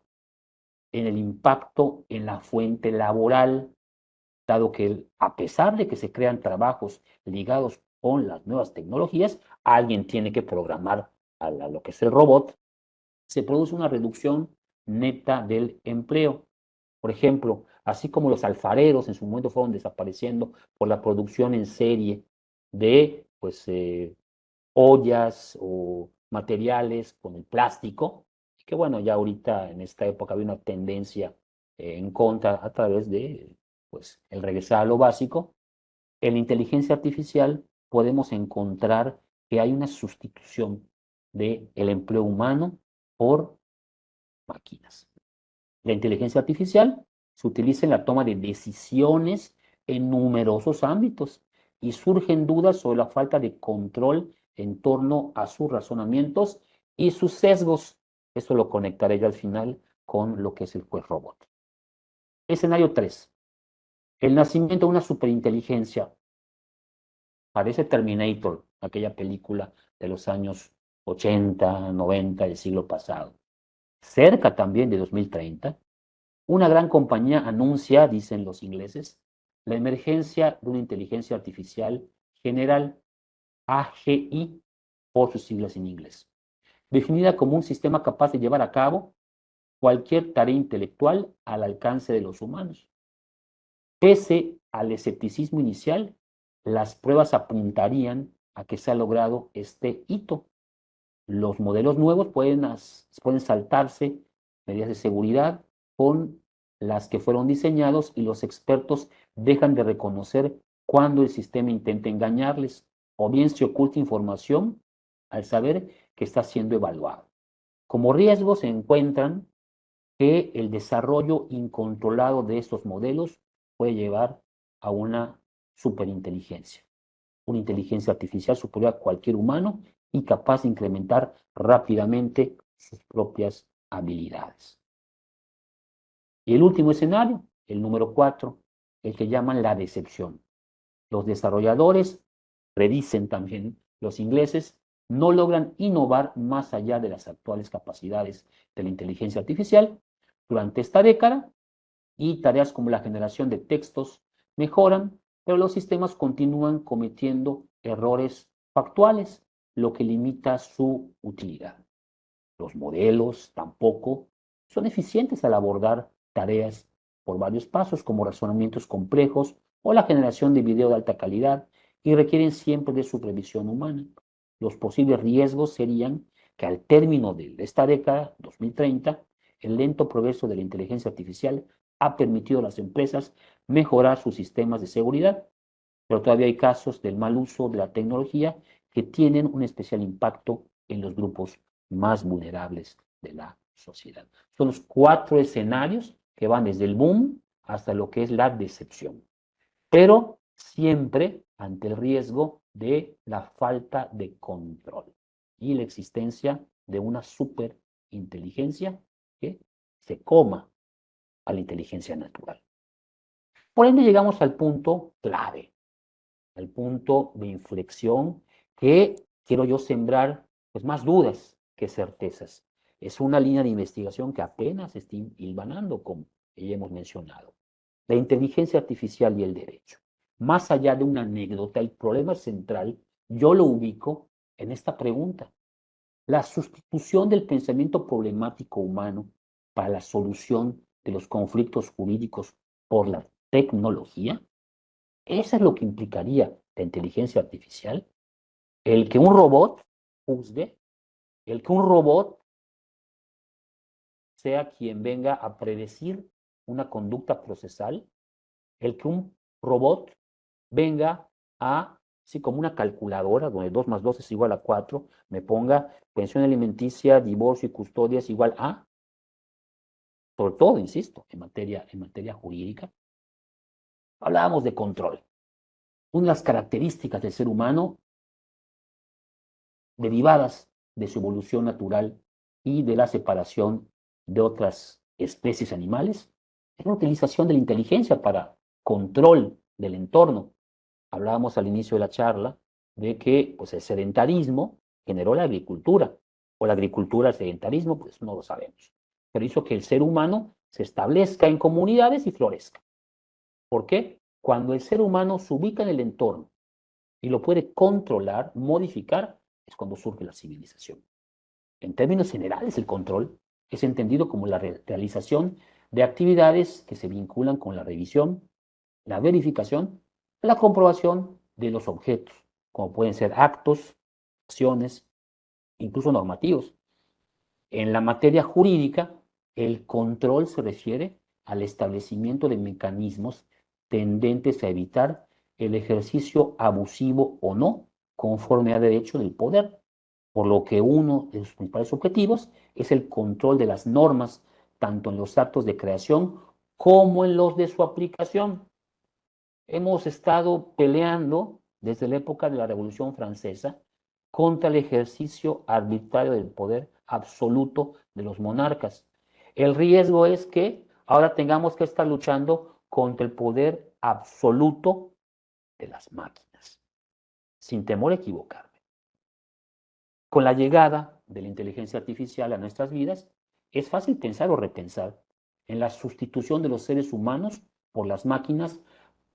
en el impacto en la fuente laboral, dado que a pesar de que se crean trabajos ligados con las nuevas tecnologías, alguien tiene que programar a lo que es el robot, se produce una reducción neta del empleo. Por ejemplo, así como los alfareros en su momento fueron desapareciendo por la producción en serie de ollas o materiales con el plástico, que bueno, ya ahorita en esta época había una tendencia en contra a través de el regresar a lo básico. En la inteligencia artificial podemos encontrar que hay una sustitución del empleo humano por máquinas. La inteligencia artificial se utiliza en la toma de decisiones en numerosos ámbitos y surgen dudas sobre la falta de control en torno a sus razonamientos y sus sesgos. Esto lo conectaré yo al final con lo que es el juez robot. Escenario 3. El nacimiento de una superinteligencia. Parece Terminator, aquella película de los años 80, 90 del siglo pasado. Cerca también de 2030, una gran compañía anuncia, dicen los ingleses, la emergencia de una inteligencia artificial general, AGI, por sus siglas en inglés, definida como un sistema capaz de llevar a cabo cualquier tarea intelectual al alcance de los humanos. Pese al escepticismo inicial, las pruebas apuntarían a que se ha logrado este hito. Los modelos nuevos pueden saltarse medidas de seguridad con las que fueron diseñados y los expertos dejan de reconocer cuando el sistema intenta engañarles o bien se oculta información al saber que está siendo evaluado. Como riesgo se encuentran que el desarrollo incontrolado de estos modelos puede llevar a una superinteligencia, una inteligencia artificial superior a cualquier humano y capaz de incrementar rápidamente sus propias habilidades. Y el último escenario, el número 4, el que llaman la decepción. Los desarrolladores, predicen también los ingleses, no logran innovar más allá de las actuales capacidades de la inteligencia artificial durante esta década y tareas como la generación de textos mejoran, pero los sistemas continúan cometiendo errores factuales, lo que limita su utilidad. Los modelos tampoco son eficientes al abordar tareas por varios pasos como razonamientos complejos o la generación de video de alta calidad y requieren siempre de supervisión humana. Los posibles riesgos serían que al término de esta década, 2030, el lento progreso de la inteligencia artificial ha permitido a las empresas mejorar sus sistemas de seguridad, pero todavía hay casos del mal uso de la tecnología que tienen un especial impacto en los grupos más vulnerables de la sociedad. Son los 4 escenarios que van desde el boom hasta lo que es la decepción, pero siempre ante el riesgo de la falta de control y la existencia de una superinteligencia que se coma a la inteligencia natural. Por ende llegamos al punto clave, al punto de inflexión que quiero yo sembrar más dudas que certezas. Es una línea de investigación que apenas está hilvanando, como ya hemos mencionado. La inteligencia artificial y el derecho. Más allá de una anécdota, el problema central yo lo ubico en esta pregunta. La sustitución del pensamiento problemático humano para la solución de los conflictos jurídicos por la tecnología? Eso es lo que implicaría la inteligencia artificial. El que un robot juzgue, el que un robot sea quien venga a predecir una conducta procesal, el que un robot venga a, sí, como una calculadora, donde 2 más 2 es igual a 4, me ponga pensión alimenticia, divorcio y custodia es igual a, sobre todo, insisto, en materia jurídica. Hablábamos de control. Una de las características del ser humano derivadas de su evolución natural y de la separación de otras especies animales es la utilización de la inteligencia para control del entorno. Hablábamos al inicio de la charla de que pues, el sedentarismo generó la agricultura, o la agricultura el sedentarismo, pues no lo sabemos, pero hizo que el ser humano se establezca en comunidades y florezca. ¿Por qué? Cuando el ser humano se ubica en el entorno y lo puede controlar, modificar, es cuando surge la civilización. En términos generales, el control es entendido como la realización de actividades que se vinculan con la revisión, la verificación, la comprobación de los objetos, como pueden ser actos, acciones, incluso normativos. En la materia jurídica, el control se refiere al establecimiento de mecanismos tendentes a evitar el ejercicio abusivo o no, conforme a derecho del poder, por lo que uno de sus principales objetivos es el control de las normas, tanto en los actos de creación como en los de su aplicación. Hemos estado peleando desde la época de la Revolución Francesa contra el ejercicio arbitrario del poder absoluto de los monarcas. El riesgo es que ahora tengamos que estar luchando contra el poder absoluto de las máquinas, sin temor a equivocarme. Con la llegada de la inteligencia artificial a nuestras vidas, es fácil pensar o repensar en la sustitución de los seres humanos por las máquinas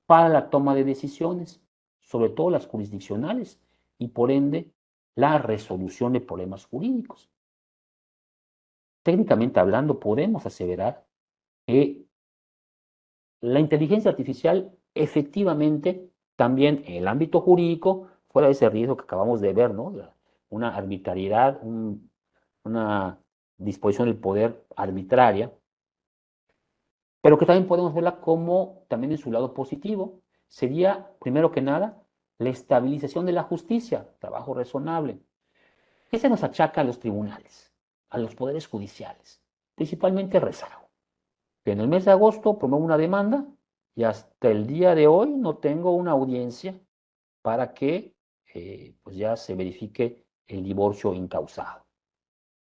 para la toma de decisiones, sobre todo las jurisdiccionales, y por ende la resolución de problemas jurídicos. Técnicamente hablando, podemos aseverar que la inteligencia artificial efectivamente también en el ámbito jurídico, fuera de ese riesgo que acabamos de ver, ¿no? Una arbitrariedad, una disposición del poder arbitraria, pero que también podemos verla como también en su lado positivo. Sería, primero que nada, la estabilización de la justicia, trabajo razonable. ¿Qué se nos achaca a los tribunales, a los poderes judiciales? Principalmente rezago. Que en el mes de agosto promuevo una demanda y hasta el día de hoy no tengo una audiencia para que pues ya se verifique el divorcio incausado.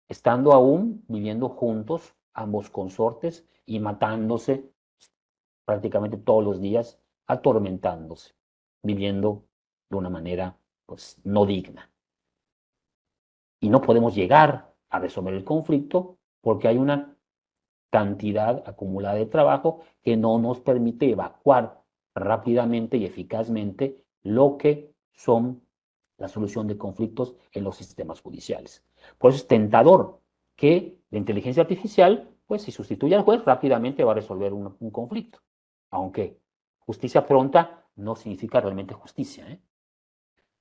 Estando aún viviendo juntos, ambos consortes, y matándose prácticamente todos los días, atormentándose, viviendo de una manera pues no digna. Y no podemos llegar a resolver el conflicto porque hay una cantidad acumulada de trabajo que no nos permite evacuar rápidamente y eficazmente lo que son la solución de conflictos en los sistemas judiciales. Por eso es tentador que la inteligencia artificial, pues si sustituye al juez, rápidamente va a resolver un conflicto. Aunque justicia pronta no significa realmente justicia, ¿eh?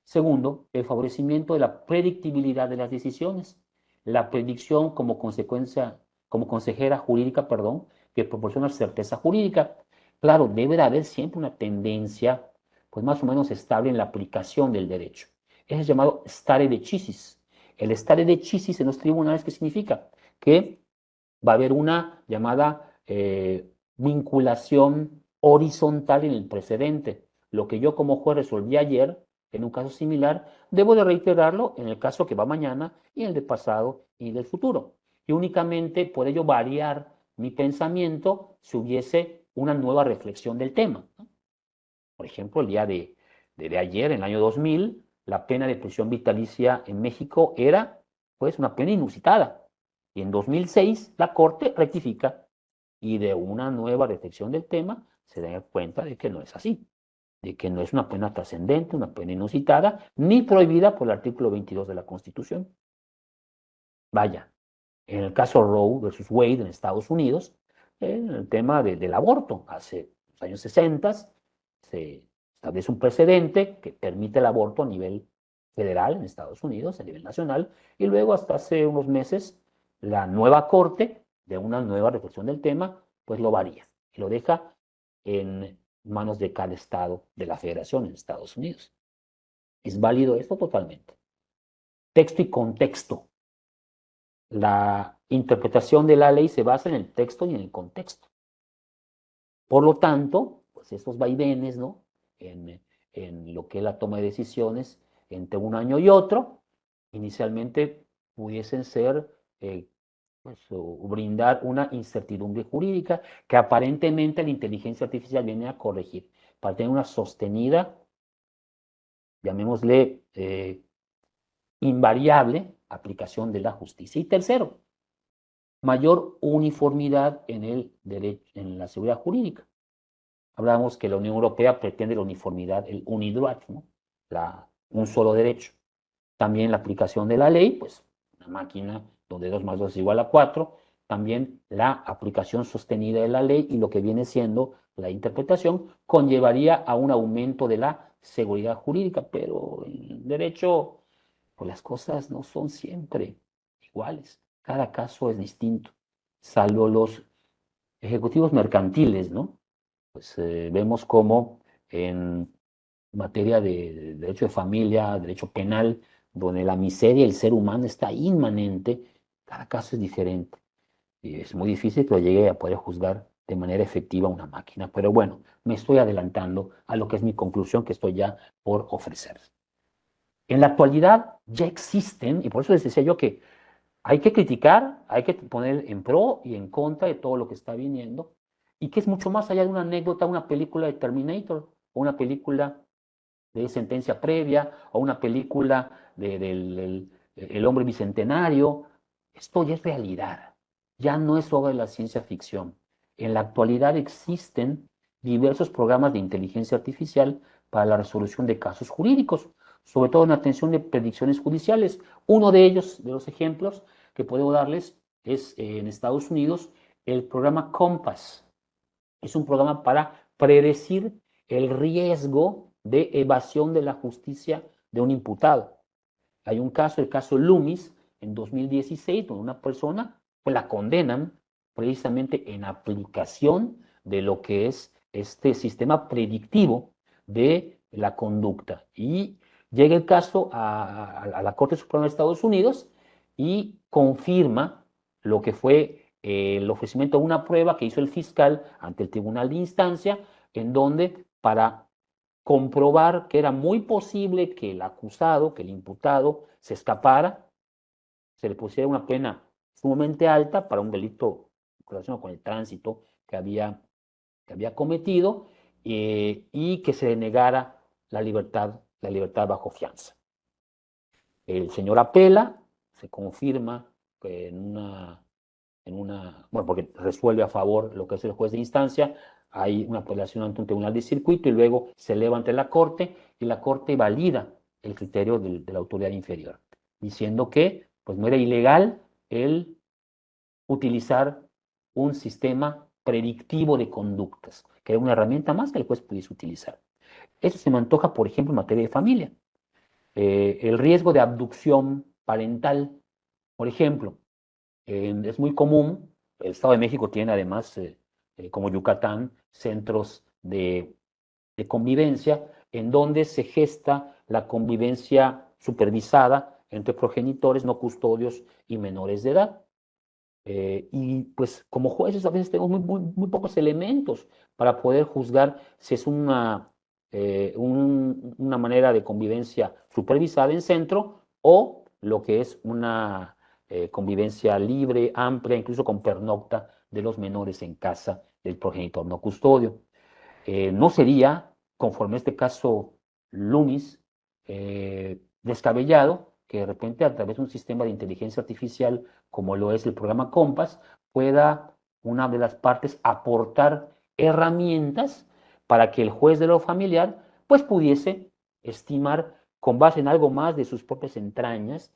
Segundo, el favorecimiento de la predictibilidad de las decisiones. La predicción como consecuencia, como consejera jurídica, perdón, que proporciona certeza jurídica. Claro, debe de haber siempre una tendencia, pues más o menos estable en la aplicación del derecho. Eso es llamado stare decisis. El stare decisis en los tribunales, ¿qué significa? Que va a haber una llamada vinculación horizontal en el precedente. Lo que yo como juez resolví ayer, en un caso similar, debo de reiterarlo en el caso que va mañana y en el del pasado y del futuro. Y únicamente puede yo variar mi pensamiento si hubiese una nueva reflexión del tema, ¿no? Por ejemplo, el día de ayer, en el año 2000, la pena de prisión vitalicia en México era pues una pena inusitada. Y en 2006 la Corte rectifica y de una nueva reflexión del tema se da cuenta de que no es así, de que no es una pena trascendente, una pena inusitada, ni prohibida por el artículo 22 de la Constitución. Vaya, En el caso Roe versus Wade en Estados Unidos, en el tema del aborto, hace los años 60 se establece un precedente que permite el aborto a nivel federal en Estados Unidos, a nivel nacional, y luego hasta hace unos meses la nueva corte, de una nueva reflexión del tema, pues lo varía y lo deja en manos de cada estado de la federación en Estados Unidos. ¿Es válido esto? Totalmente. Texto y contexto. La interpretación de la ley se basa en el texto y en el contexto. Por lo tanto, pues estos vaivenes, ¿no? En lo que es la toma de decisiones entre un año y otro, inicialmente pudiesen ser, pues, o brindar una incertidumbre jurídica que aparentemente la inteligencia artificial viene a corregir para tener una sostenida, llamémosle, invariable aplicación de la justicia. Y tercero, mayor uniformidad en el derecho, en la seguridad jurídica. Hablamos que la Unión Europea pretende la uniformidad, el UNIDROIT, ¿no? Un solo derecho. También la aplicación de la ley, pues una máquina donde 2 más 2 es igual a 4. También la aplicación sostenida de la ley y lo que viene siendo la interpretación conllevaría a un aumento de la seguridad jurídica, pero en el derecho, pues las cosas no son siempre iguales. Cada caso es distinto, salvo los ejecutivos mercantiles, ¿no? Pues vemos cómo en materia de derecho de familia, derecho penal, donde la miseria del ser humano está inmanente, cada caso es diferente. Y es muy difícil que lo llegue a poder juzgar de manera efectiva una máquina. Pero bueno, me estoy adelantando a lo que es mi conclusión que estoy ya por ofrecer. En la actualidad ya existen, y por eso les decía yo que hay que criticar, hay que poner en pro y en contra de todo lo que está viniendo, y que es mucho más allá de una anécdota, una película de Terminator, o una película de Sentencia Previa, o una película del El Hombre Bicentenario. Esto ya es realidad, ya no es obra de la ciencia ficción. En la actualidad existen diversos programas de inteligencia artificial para la resolución de casos jurídicos, sobre todo en atención de predicciones judiciales. Uno de ellos, de los ejemplos que puedo darles, es en Estados Unidos el programa Compass. Es un programa para predecir el riesgo de evasión de la justicia de un imputado. Hay un caso, el caso Loomis, en 2016, donde una persona pues, la condenan precisamente en aplicación de lo que es este sistema predictivo de la conducta. Y llega el caso a la Corte Suprema de Estados Unidos y confirma lo que fue el ofrecimiento de una prueba que hizo el fiscal ante el tribunal de instancia, en donde para comprobar que era muy posible que el acusado, que el imputado, se escapara, se le pusiera una pena sumamente alta para un delito relacionado con el tránsito que había cometido y que se le negara la libertad bajo fianza. El señor apela, se confirma bueno, porque resuelve a favor lo que es el juez de instancia, hay una apelación ante un tribunal de circuito y luego se eleva ante la Corte y la Corte valida el criterio de la autoridad inferior, diciendo que pues no era ilegal el utilizar un sistema predictivo de conductas, que era una herramienta más que el juez pudiese utilizar. Eso se me antoja, por ejemplo, en materia de familia. El riesgo de abducción parental, por ejemplo, es muy común. El Estado de México tiene además, como Yucatán, centros de convivencia en donde se gesta la convivencia supervisada entre progenitores, no custodios y menores de edad. Y pues como jueces a veces tenemos muy pocos elementos para poder juzgar si es una manera de convivencia supervisada en centro o lo que es una convivencia libre, amplia, incluso con pernocta de los menores en casa del progenitor no custodio. No sería, conforme a este caso Loomis, descabellado que de repente a través de un sistema de inteligencia artificial como lo es el programa Compass, pueda una de las partes aportar herramientas para que el juez de lo familiar pues pudiese estimar con base en algo más de sus propias entrañas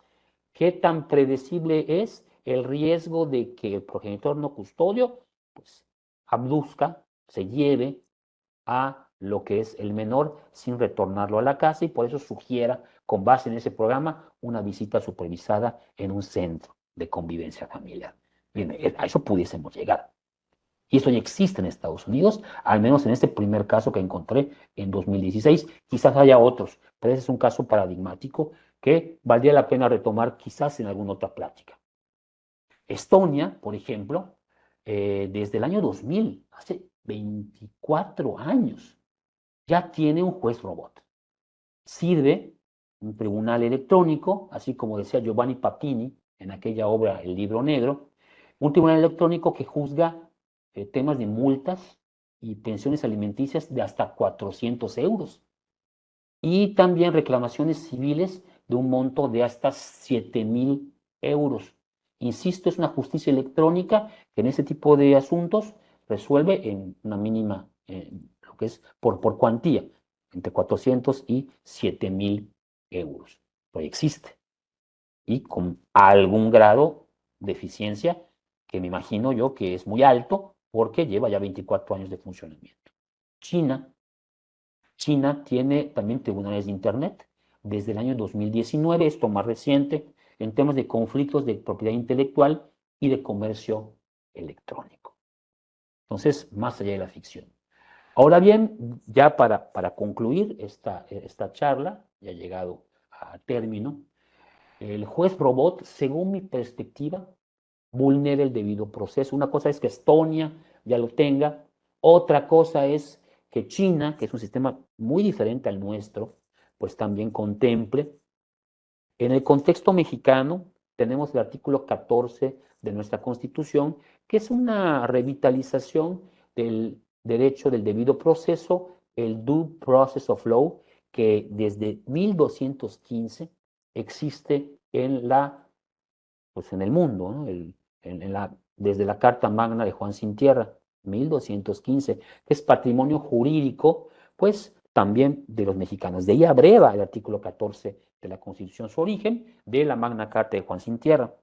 qué tan predecible es el riesgo de que el progenitor no custodio pues, abduzca, se lleve a lo que es el menor sin retornarlo a la casa y por eso sugiera, con base en ese programa, una visita supervisada en un centro de convivencia familiar. Bien, a eso pudiésemos llegar. Y eso ya existe en Estados Unidos, al menos en este primer caso que encontré en 2016. Quizás haya otros, pero ese es un caso paradigmático que valdría la pena retomar quizás en alguna otra plática. Estonia, por ejemplo, desde el año 2000, hace 24 años, ya tiene un juez robot. Sirve un tribunal electrónico, así como decía Giovanni Papini en aquella obra El Libro Negro, un tribunal electrónico que juzga temas de multas y pensiones alimenticias de hasta 400 euros y también reclamaciones civiles de un monto de hasta 7.000 euros. Insisto, es una justicia electrónica que en ese tipo de asuntos resuelve en una mínima, lo que es por cuantía, entre 400 y 7.000 euros. Pero existe y con algún grado de eficiencia que me imagino yo que es muy alto porque lleva ya 24 años de funcionamiento. China tiene también tribunales de Internet desde el año 2019, esto más reciente, en temas de conflictos de propiedad intelectual y de comercio electrónico. Entonces, más allá de la ficción. Ahora bien, ya para concluir esta charla, ya llegado a término, el juez robot, según mi perspectiva, vulnera el debido proceso. Una cosa es que Estonia ya lo tenga, otra cosa es que China, que es un sistema muy diferente al nuestro, pues también contemple. En el contexto mexicano tenemos el artículo 14 de nuestra Constitución, que es una revitalización del derecho del debido proceso, el Due Process of Law, que desde 1215 existe pues en el mundo, ¿no? Desde la Carta Magna de Juan Sin Tierra, 1215, que es patrimonio jurídico, pues también de los mexicanos. De ahí abreva el artículo 14 de la Constitución su origen, de la Magna Carta de Juan Sin Tierra,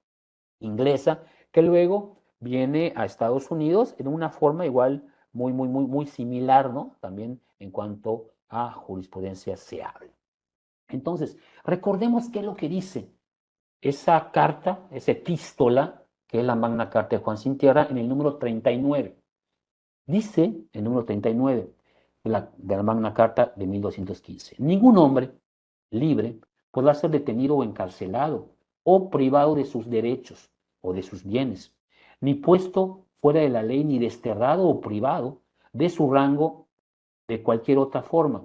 inglesa, que luego viene a Estados Unidos en una forma igual muy similar, ¿no? También en cuanto a jurisprudencia se habla. Entonces, recordemos qué es lo que dice esa carta, esa epístola, que es la Magna Carta de Juan Sin Tierra, en el número 39. Dice el número 39 de la Magna Carta de 1215, ningún hombre libre podrá ser detenido o encarcelado o privado de sus derechos o de sus bienes, ni puesto fuera de la ley, ni desterrado o privado de su rango de cualquier otra forma,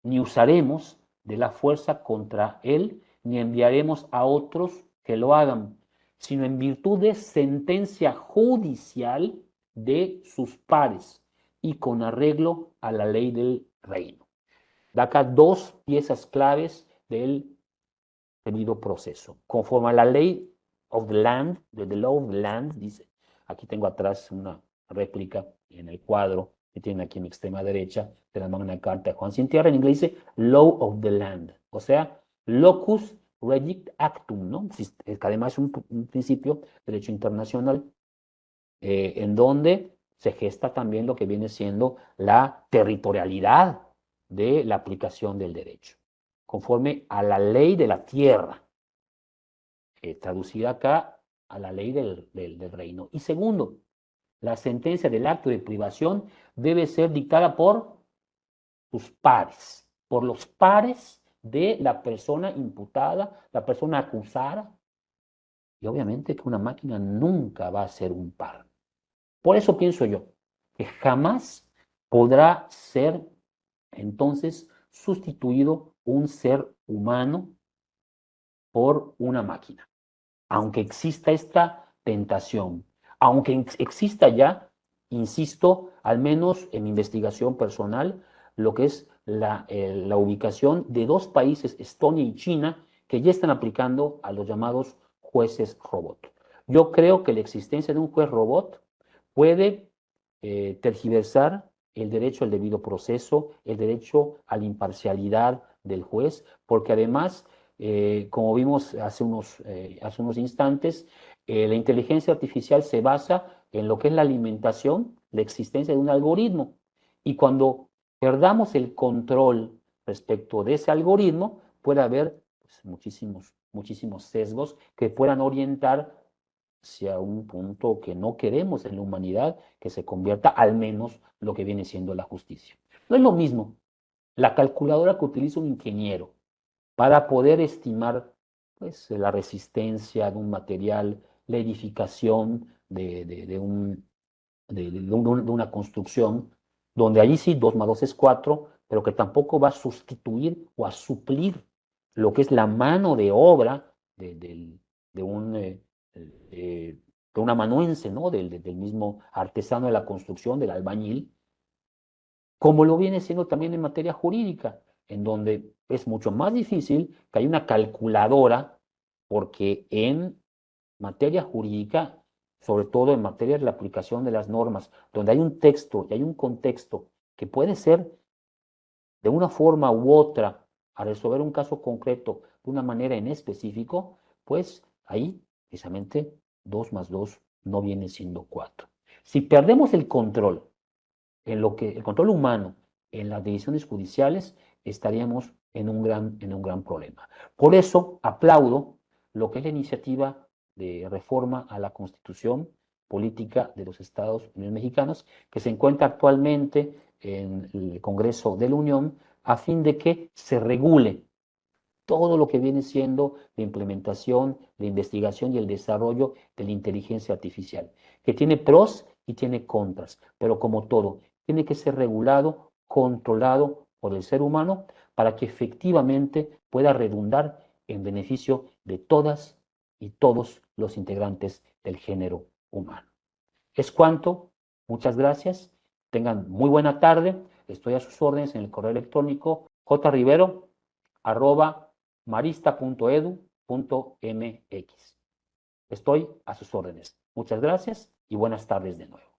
ni usaremos de la fuerza contra él, ni enviaremos a otros que lo hagan, sino en virtud de sentencia judicial de sus pares y con arreglo a la ley del reino. Da acá dos piezas claves del debido proceso. Conforme a la ley of the land, de the law of the land, dice, aquí tengo atrás una réplica en el cuadro que tiene aquí en mi extrema derecha de la Magna Carta de Juan Sin Tierra, en inglés dice law of the land, o sea, locus regit actum, ¿no? Que además es un principio de derecho internacional en donde se gesta también lo que viene siendo la territorialidad de la aplicación del derecho, conforme a la ley de la tierra, traducida acá a la ley del reino. Y segundo, la sentencia del acto de privación debe ser dictada por sus pares, por los pares de la persona imputada, la persona acusada. Y obviamente que una máquina nunca va a ser un par. Por eso pienso yo que jamás podrá ser entonces sustituido un ser humano por una máquina. Aunque exista esta tentación, aunque exista ya, insisto, al menos en mi investigación personal, lo que es la ubicación de dos países, Estonia y China, que ya están aplicando a los llamados jueces robot. Yo creo que la existencia de un juez robot puede tergiversar el derecho al debido proceso, el derecho a la imparcialidad del juez, porque además como vimos hace unos instantes, La inteligencia artificial se basa en lo que es la alimentación, la existencia de un algoritmo. Y cuando perdamos el control respecto de ese algoritmo, puede haber pues, muchísimos sesgos que puedan orientar hacia un punto que no queremos en la humanidad, que se convierta al menos lo que viene siendo la justicia. No es lo mismo la calculadora que utiliza un ingeniero para poder estimar pues, la resistencia de un material, la edificación de una construcción, donde allí sí 2 más 2 es 4, pero que tampoco va a sustituir o a suplir lo que es la mano de obra de un, de un amanuense, ¿no? Del mismo artesano de la construcción, del albañil, como lo viene siendo también en materia jurídica, en donde es mucho más difícil que haya una calculadora, porque en materia jurídica, sobre todo en materia de la aplicación de las normas, donde hay un texto y hay un contexto que puede ser de una forma u otra a resolver un caso concreto de una manera en específico, pues ahí precisamente 2 más 2 no viene siendo 4. Si perdemos el control en lo que el control humano en las decisiones judiciales, estaríamos en un gran problema. Por eso aplaudo lo que es la iniciativa de reforma a la Constitución Política de los Estados Unidos Mexicanos, que se encuentra actualmente en el Congreso de la Unión, a fin de que se regule todo lo que viene siendo la implementación, la investigación y el desarrollo de la inteligencia artificial, que tiene pros y tiene contras, pero como todo, tiene que ser regulado, controlado por el ser humano para que efectivamente pueda redundar en beneficio de todas y todos los integrantes del género humano. Es cuanto, muchas gracias, tengan muy buena tarde, estoy a sus órdenes en el correo electrónico jrivero@marista.edu.mx. Estoy a sus órdenes. Muchas gracias y buenas tardes de nuevo.